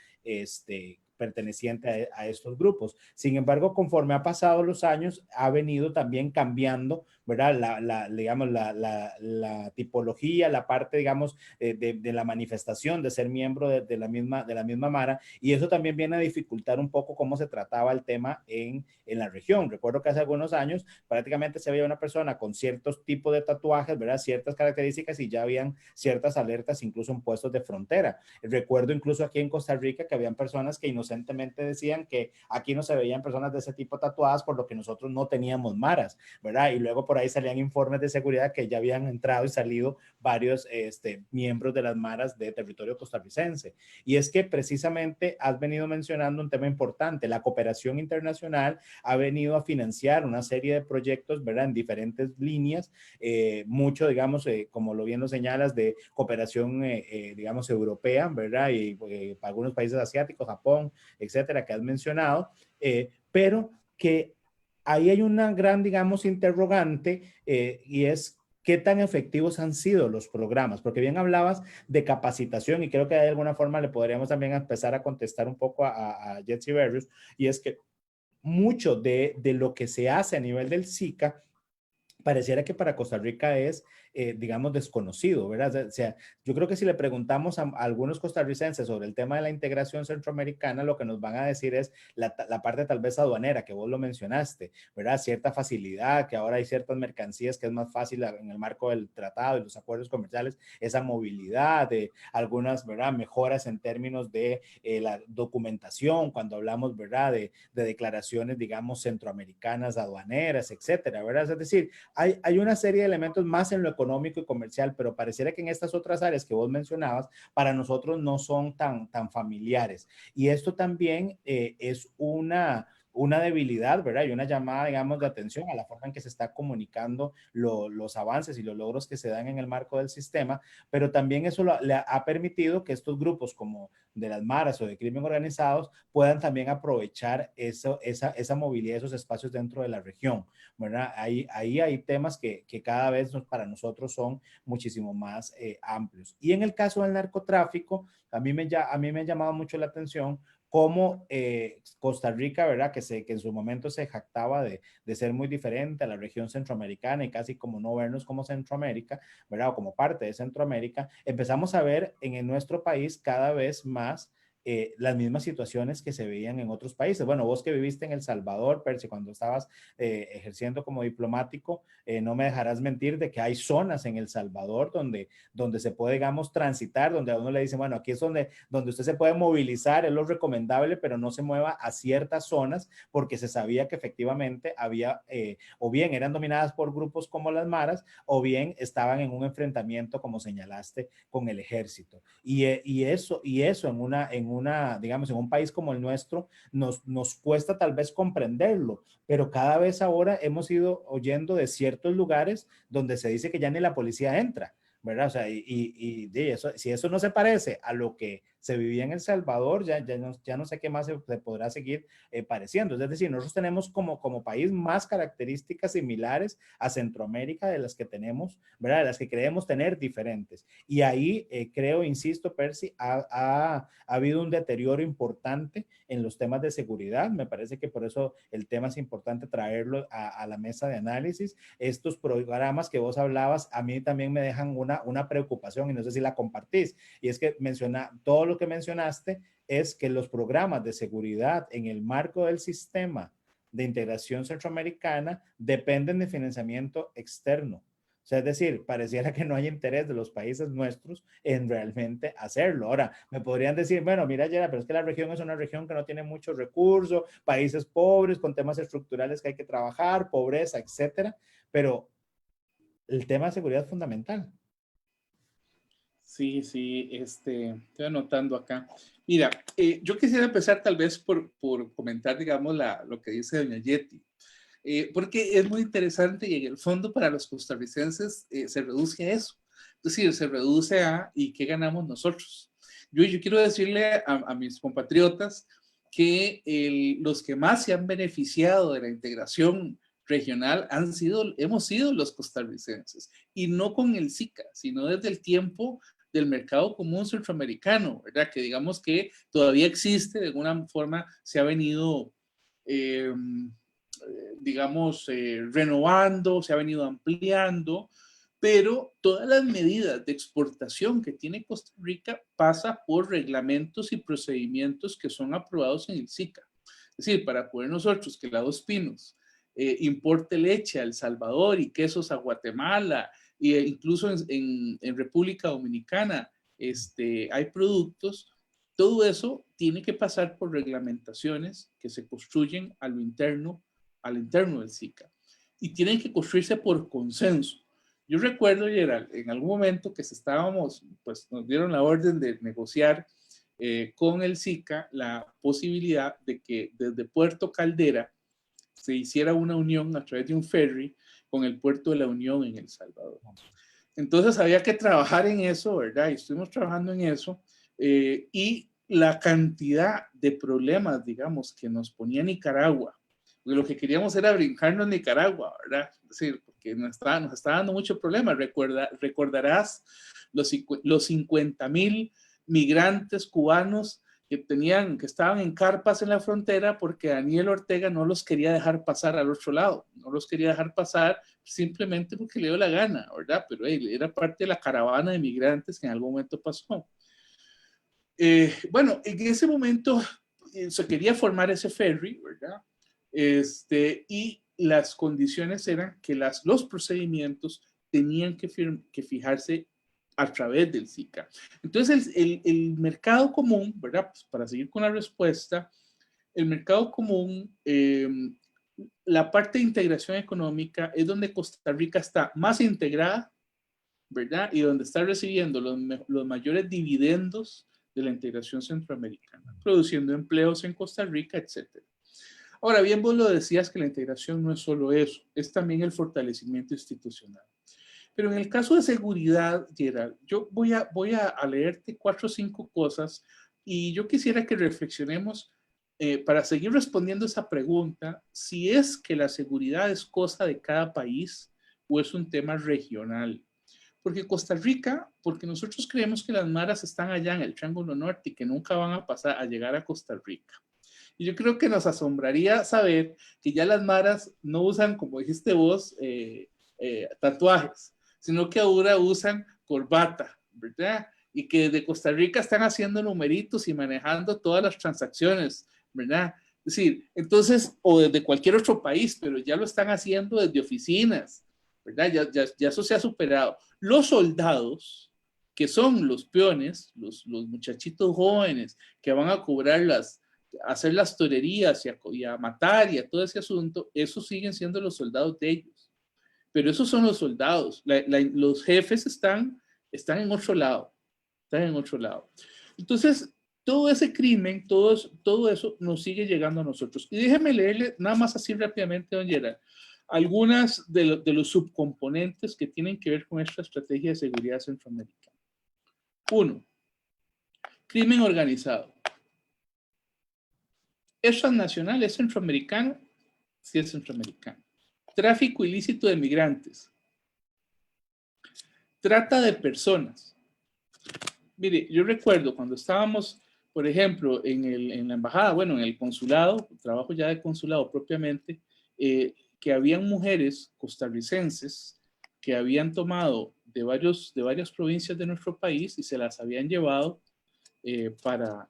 A: perteneciente a estos grupos. Sin embargo, conforme ha pasado los años, ha venido también cambiando, ¿verdad? Digamos, la tipología, la parte, digamos, de la manifestación de ser miembro de la misma mara, y eso también viene a dificultar un poco cómo se trataba el tema en la región. Recuerdo que hace algunos años prácticamente se veía una persona con ciertos tipos de tatuajes, ¿verdad? Ciertas características, y ya habían ciertas alertas incluso en puestos de frontera. Recuerdo incluso aquí en Costa Rica que habían personas que inocentemente decían que aquí no se veían personas de ese tipo tatuadas, por lo que nosotros no teníamos maras, ¿verdad? Y luego por ahí salían informes de seguridad que ya habían entrado y salido varios miembros de las maras de territorio costarricense. Y es que precisamente has venido mencionando un tema importante. La cooperación internacional ha venido a financiar una serie de proyectos, ¿verdad? En diferentes líneas, mucho, digamos, como lo bien lo señalas, de cooperación, digamos, europea, ¿verdad? Y para algunos países asiáticos, Japón, etcétera, que has mencionado, pero que ahí hay una gran, digamos, interrogante, y es qué tan efectivos han sido los programas, porque bien hablabas de capacitación, y creo que de alguna forma le podríamos también empezar a contestar un poco a Jetsi Berrios, y es que mucho de lo que se hace a nivel del SICA pareciera que para Costa Rica es, digamos, desconocido, ¿verdad? O sea, yo creo que si le preguntamos a algunos costarricenses sobre el tema de la integración centroamericana, lo que nos van a decir es la parte tal vez aduanera, que vos lo mencionaste, ¿verdad? Cierta facilidad, que ahora hay ciertas mercancías que es más fácil en el marco del tratado y los acuerdos comerciales, esa movilidad, de algunas, ¿verdad? Mejoras en términos de la documentación, cuando hablamos, ¿verdad? De declaraciones, digamos, centroamericanas, aduaneras, etcétera, ¿verdad? Es decir, hay una serie de elementos más en lo económico y comercial, pero pareciera que en estas otras áreas que vos mencionabas, para nosotros no son tan familiares. Y esto también es una debilidad, ¿verdad? Y una llamada, digamos, de atención a la forma en que se está comunicando los avances y los logros que se dan en el marco del sistema, pero también eso le ha permitido que estos grupos como de las maras o de crimen organizados puedan también aprovechar esa movilidad, esos espacios dentro de la región, ¿verdad? Ahí hay temas que cada vez para nosotros son muchísimo más amplios. Y en el caso del narcotráfico, a mí me ha llamado mucho la atención cómo Costa Rica, ¿verdad? Que en su momento se jactaba de ser muy diferente a la región centroamericana y casi como no vernos como Centroamérica, ¿verdad? O como parte de Centroamérica, empezamos a ver en nuestro país cada vez más las mismas situaciones que se veían en otros países. Bueno, vos que viviste en El Salvador, Percy, cuando estabas ejerciendo como diplomático, no me dejarás mentir de que hay zonas en El Salvador donde se puede, digamos, transitar, donde a uno le dicen, bueno, aquí es donde usted se puede movilizar, es lo recomendable, pero no se mueva a ciertas zonas porque se sabía que efectivamente había, o bien eran dominadas por grupos como las maras, o bien estaban en un enfrentamiento, como señalaste, con el ejército. Y eso digamos, en un país como el nuestro, nos cuesta tal vez comprenderlo, pero cada vez ahora hemos ido oyendo de ciertos lugares donde se dice que ya ni la policía entra, ¿verdad? O sea, eso, si eso no se parece a lo que se vivía en El Salvador, ya no sé qué más se podrá seguir pareciendo. Es decir, nosotros tenemos como país más características similares a Centroamérica de las que tenemos, ¿verdad? De las que creemos tener diferentes. Y ahí creo, insisto, Percy, ha habido un deterioro importante en los temas de seguridad. Me parece que por eso el tema es importante traerlo a la mesa de análisis. Estos programas que vos hablabas, a mí también me dejan una preocupación y no sé si la compartís. Y es que todo lo que mencionaste es que los programas de seguridad en el marco del sistema de integración centroamericana dependen de financiamiento externo. O sea, es decir, pareciera que no hay interés de los países nuestros en realmente hacerlo. Ahora, me podrían decir, bueno, mira, Yera, pero es que la región es una región que no tiene muchos recursos, países pobres, con temas estructurales que hay que trabajar, pobreza, etcétera. Pero el tema de seguridad es fundamental.
B: Sí, sí, estoy anotando acá. Mira, yo quisiera empezar tal vez por comentar, digamos, lo que dice doña Yeti, porque es muy interesante y en el fondo para los costarricenses se reduce a eso. Es decir, se reduce a ¿y qué ganamos nosotros? Yo quiero decirle a mis compatriotas que los que más se han beneficiado de la integración regional hemos sido los costarricenses, y no con el SICA, sino desde el tiempo del mercado común centroamericano, ¿verdad? Que digamos que todavía existe, de alguna forma se ha venido, digamos, renovando, se ha venido ampliando, pero todas las medidas de exportación que tiene Costa Rica pasa por reglamentos y procedimientos que son aprobados en el SICA. Es decir, para poder nosotros, que la Dos Pinos importe leche a El Salvador y quesos a Guatemala, e incluso en República Dominicana hay productos, todo eso tiene que pasar por reglamentaciones que se construyen al interno del SICA y tienen que construirse por consenso. Yo recuerdo, Gerald, en algún momento que pues nos dieron la orden de negociar con el SICA la posibilidad de que desde Puerto Caldera se hiciera una unión a través de un ferry con el puerto de la Unión en El Salvador. Entonces había que trabajar en eso, ¿verdad? Y estuvimos trabajando en eso. Y la cantidad de problemas, digamos, que nos ponía Nicaragua, porque lo que queríamos era brincarnos Nicaragua, ¿verdad? Es decir, porque nos está dando mucho problema. Recordarás los 50,000 migrantes cubanos que estaban en carpas en la frontera porque Daniel Ortega no los quería dejar pasar al otro lado, no los quería dejar pasar simplemente porque le dio la gana, ¿verdad? Pero era parte de la caravana de migrantes que en algún momento pasó. Bueno, en ese momento se quería formar ese ferry, ¿verdad? Y las condiciones eran que los procedimientos tenían que fijarse a través del SICA. Entonces, el mercado común, ¿verdad? Pues para seguir con la respuesta, el mercado común, la parte de integración económica es donde Costa Rica está más integrada, ¿verdad? Y donde está recibiendo los mayores dividendos de la integración centroamericana, produciendo empleos en Costa Rica, etc. Ahora bien, vos lo decías que la integración no es solo eso, es también el fortalecimiento institucional. Pero en el caso de seguridad, Gerald, yo voy a leerte 4 o 5 cosas y yo quisiera que reflexionemos para seguir respondiendo esa pregunta, si es que la seguridad es cosa de cada país o es un tema regional. Porque Costa Rica, porque nosotros creemos que las maras están allá en el Triángulo Norte y que nunca van a pasar a llegar a Costa Rica. Y yo creo que nos asombraría saber que ya las maras no usan, como dijiste vos, tatuajes, sino que ahora usan corbata, ¿verdad? Y que desde Costa Rica están haciendo numeritos y manejando todas las transacciones, ¿verdad? Es decir, entonces, o desde cualquier otro país, pero ya lo están haciendo desde oficinas, ¿verdad? Ya eso se ha superado. Los soldados, que son los peones, los muchachitos jóvenes que van a cobrar a hacer las torerías y a matar y a todo ese asunto, esos siguen siendo los soldados de ellos. Pero esos son los soldados. Los jefes están en otro lado. Están en otro lado. Entonces, todo ese crimen, todo eso nos sigue llegando a nosotros. Y déjeme leerle nada más así rápidamente, don Gerard, algunas de los subcomponentes que tienen que ver con esta estrategia de seguridad centroamericana. 1. Crimen organizado. ¿Es transnacional? ¿Es centroamericano? Sí, es centroamericano. Tráfico ilícito de migrantes. Trata de personas. Mire, yo recuerdo cuando estábamos, por ejemplo, en la embajada, bueno, en el consulado, trabajo ya de consulado propiamente, que habían mujeres costarricenses que habían tomado de varias provincias de nuestro país y se las habían llevado para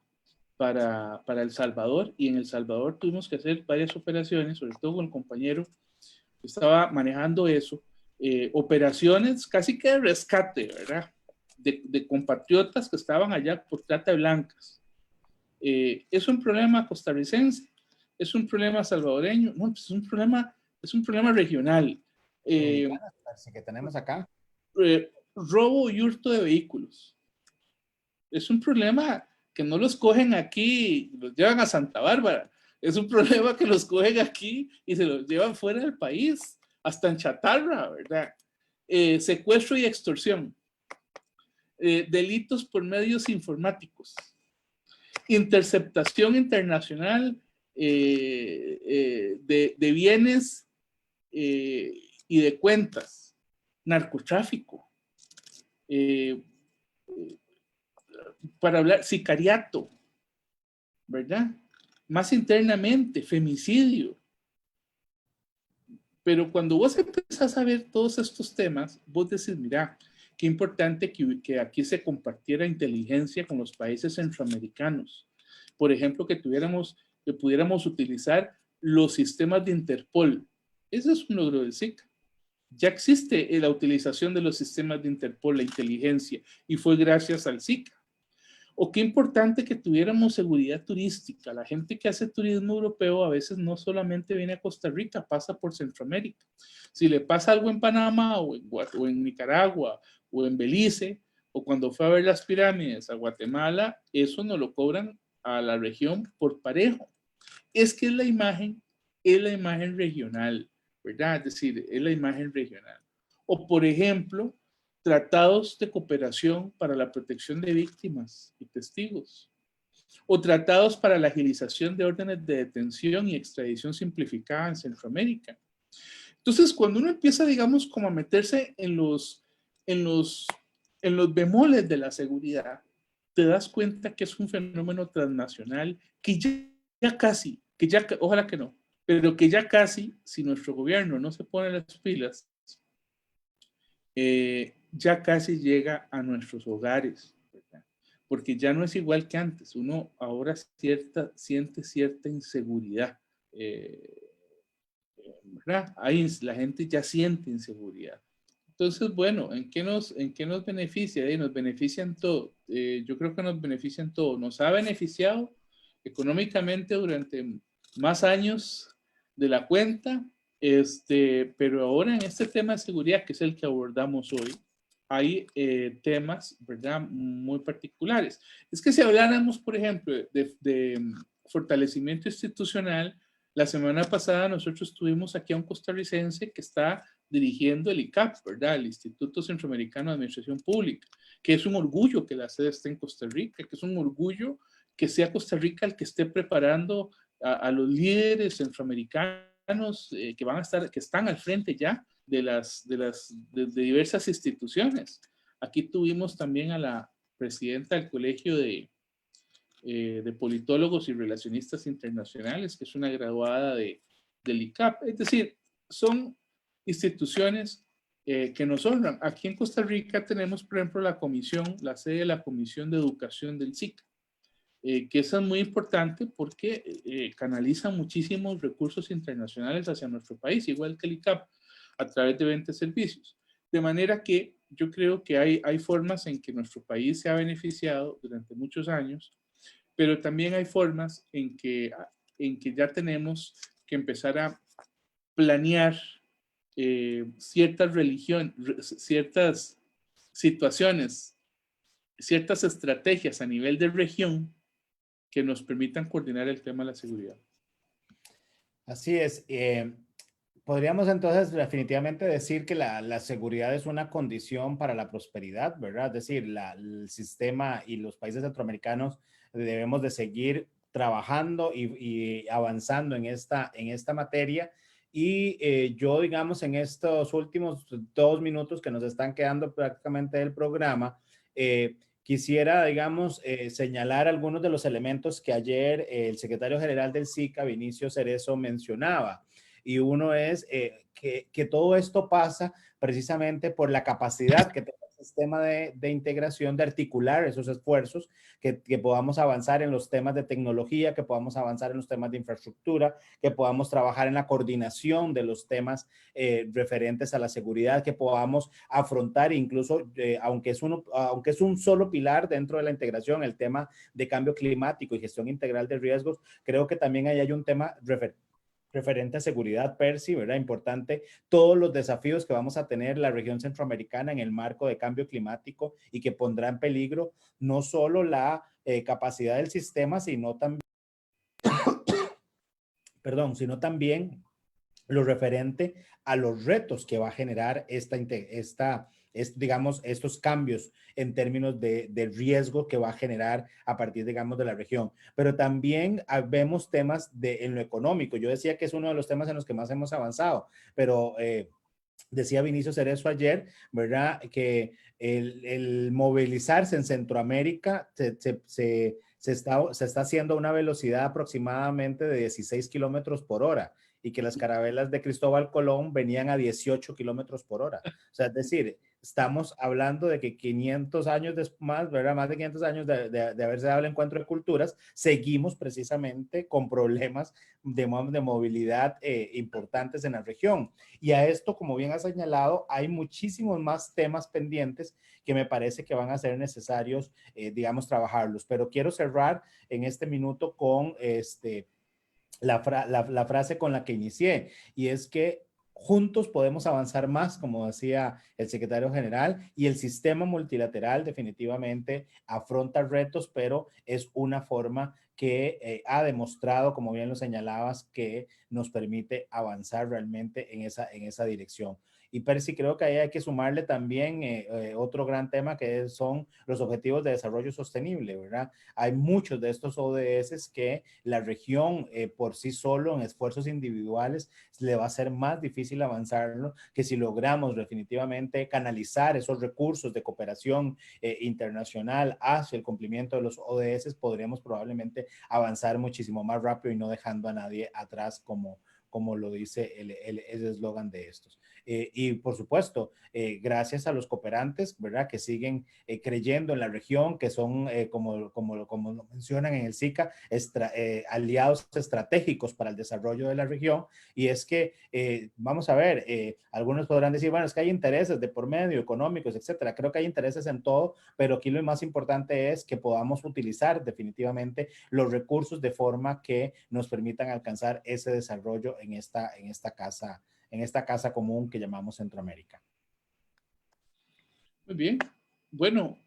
B: El Salvador, y en El Salvador tuvimos que hacer varias operaciones, sobre todo con el compañero que estaba manejando eso, operaciones casi que de rescate, ¿verdad? De compatriotas que estaban allá por trata de blancas. ¿Es un problema costarricense? ¿Es un problema salvadoreño? No, pues es un problema regional.
A: Así que tenemos acá.
B: Robo y hurto de vehículos. Es un problema que no los cogen aquí, los llevan a Santa Bárbara. Es un problema que los cogen aquí y se los llevan fuera del país, hasta en chatarra, ¿verdad? Secuestro y extorsión. Delitos por medios informáticos. Interceptación internacional de bienes y de cuentas. Narcotráfico. Para hablar, sicariato, ¿verdad? Más internamente, femicidio. Pero cuando vos empezás a ver todos estos temas, vos decís, mira, qué importante que aquí se compartiera inteligencia con los países centroamericanos. Por ejemplo, que pudiéramos utilizar los sistemas de Interpol. Ese es un logro del SICA. Ya existe la utilización de los sistemas de Interpol, la inteligencia, y fue gracias al SICA. O qué importante que tuviéramos seguridad turística. La gente que hace turismo europeo a veces no solamente viene a Costa Rica, pasa por Centroamérica. Si le pasa algo en Panamá o en Nicaragua o en Belice, o cuando fue a ver las pirámides a Guatemala, eso no lo cobran a la región por parejo. Es que es la imagen regional, ¿verdad? Es decir, es la imagen regional. O por ejemplo, tratados de cooperación para la protección de víctimas y testigos, o tratados para la agilización de órdenes de detención y extradición simplificada en Centroamérica. Entonces, cuando uno empieza, digamos, como a meterse en los bemoles de la seguridad, te das cuenta que es un fenómeno transnacional que ya casi, ojalá que no, pero que ya casi, si nuestro gobierno no se pone las pilas, ya casi llega a nuestros hogares, ¿verdad? Porque ya no es igual que antes. Uno ahora siente cierta inseguridad, ¿verdad? Ahí la gente ya siente inseguridad. Entonces, bueno, ¿en qué nos beneficia? Nos beneficia en todo. Yo creo que nos beneficia en todo. Nos ha beneficiado económicamente durante más años de la cuenta, pero ahora en este tema de seguridad, que es el que abordamos hoy, hay temas, ¿verdad?, muy particulares. Es que si habláramos, por ejemplo, de fortalecimiento institucional, La semana pasada nosotros tuvimos aquí a un costarricense que está dirigiendo el ICAP, ¿verdad? El Instituto Centroamericano de Administración Pública, que es un orgullo que la sede esté en Costa Rica, que es un orgullo que sea Costa Rica el que esté preparando a los líderes centroamericanos que van a estar, que están al frente ya de diversas instituciones. Aquí tuvimos también a la presidenta del Colegio de Politólogos y Relacionistas Internacionales, que es una graduada del ICAP. Es decir, son instituciones que nos honran. Aquí en Costa Rica tenemos, por ejemplo, la sede de la Comisión de Educación del SICA, que esa es muy importante porque canaliza muchísimos recursos internacionales hacia nuestro país, igual que el ICAP, a través de 20 servicios. De manera que yo creo que hay formas en que nuestro país se ha beneficiado durante muchos años, pero también hay formas en que ya tenemos que empezar a planear ciertas ciertas situaciones, ciertas estrategias a nivel de región que nos permitan coordinar el tema de la seguridad.
A: Así es. Podríamos entonces definitivamente decir que la seguridad es una condición para la prosperidad, ¿verdad? Es decir, el sistema y los países centroamericanos debemos de seguir trabajando y avanzando en esta materia. Y yo, digamos, en estos últimos 2 minutos que nos están quedando prácticamente del programa, quisiera, digamos, señalar algunos de los elementos que ayer el secretario general del SICA, Vinicio Cerezo, mencionaba. Y uno es que todo esto pasa precisamente por la capacidad que tiene el sistema de integración de articular esos esfuerzos, que podamos avanzar en los temas de tecnología, que podamos avanzar en los temas de infraestructura, que podamos trabajar en la coordinación de los temas referentes a la seguridad, que podamos afrontar incluso, aunque es un solo pilar dentro de la integración, el tema de cambio climático y gestión integral de riesgos, creo que también ahí hay un tema referente a seguridad, Percy, ¿verdad? Importante, todos los desafíos que vamos a tener la región centroamericana en el marco de cambio climático y que pondrá en peligro no solo la capacidad del sistema, sino también, sino también lo referente a los retos que va a generar digamos, estos cambios en términos de riesgo que va a generar a partir, digamos, de la región. Pero también vemos temas en lo económico. Yo decía que es uno de los temas en los que más hemos avanzado, pero decía Vinicio Cerezo ayer, ¿verdad? Que el movilizarse en Centroamérica se está haciendo a una velocidad aproximadamente de 16 kilómetros por hora y que las carabelas de Cristóbal Colón venían a 18 kilómetros por hora. O sea, es decir, estamos hablando de que 500 años más, ¿verdad? Más de 500 años de haberse dado el encuentro de culturas, seguimos precisamente con problemas de movilidad importantes en la región. Y a esto, como bien ha señalado, hay muchísimos más temas pendientes que me parece que van a ser necesarios, digamos, trabajarlos. Pero quiero cerrar en este minuto con la frase con la que inicié, y es que juntos podemos avanzar más, como decía el secretario general, y el sistema multilateral definitivamente afronta retos, pero es una forma que ha demostrado, como bien lo señalabas, que nos permite avanzar realmente en esa dirección. Y Percy, creo que ahí hay que sumarle también otro gran tema que son los objetivos de desarrollo sostenible, ¿verdad? Hay muchos de estos ODS que la región por sí solo en esfuerzos individuales le va a ser más difícil avanzarlo que si logramos definitivamente canalizar esos recursos de cooperación internacional hacia el cumplimiento de los ODS, podríamos probablemente avanzar muchísimo más rápido y no dejando a nadie atrás como lo dice el eslogan de estos. Y por supuesto, gracias a los cooperantes, ¿verdad? Que siguen creyendo en la región, que son, como lo mencionan en el SICA, aliados estratégicos para el desarrollo de la región. Y es que, vamos a ver, algunos podrán decir, bueno, es que hay intereses de por medio, económicos, etcétera. Creo que hay intereses en todo, pero aquí lo más importante es que podamos utilizar definitivamente los recursos de forma que nos permitan alcanzar ese desarrollo en esta casa común que llamamos Centroamérica.
B: Muy bien. Bueno,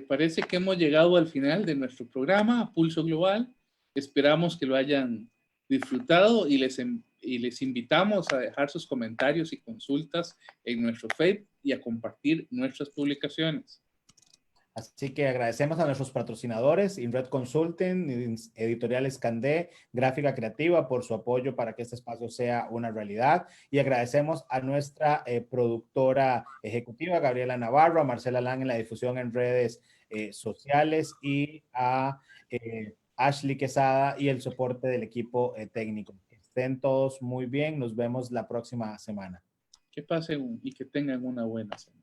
B: parece que hemos llegado al final de nuestro programa, Pulso Global. Esperamos que lo hayan disfrutado y les invitamos a dejar sus comentarios y consultas en nuestro Facebook y a compartir nuestras publicaciones.
A: Así que agradecemos a nuestros patrocinadores, InRed Consulting, Editorial Scandé, Gráfica Creativa, por su apoyo para que este espacio sea una realidad. Y agradecemos a nuestra productora ejecutiva, Gabriela Navarro, a Marcela Lang en la difusión en redes sociales y a Ashley Quesada y el soporte del equipo técnico. Que estén todos muy bien. Nos vemos la próxima semana.
B: Que pasen y que tengan una buena semana.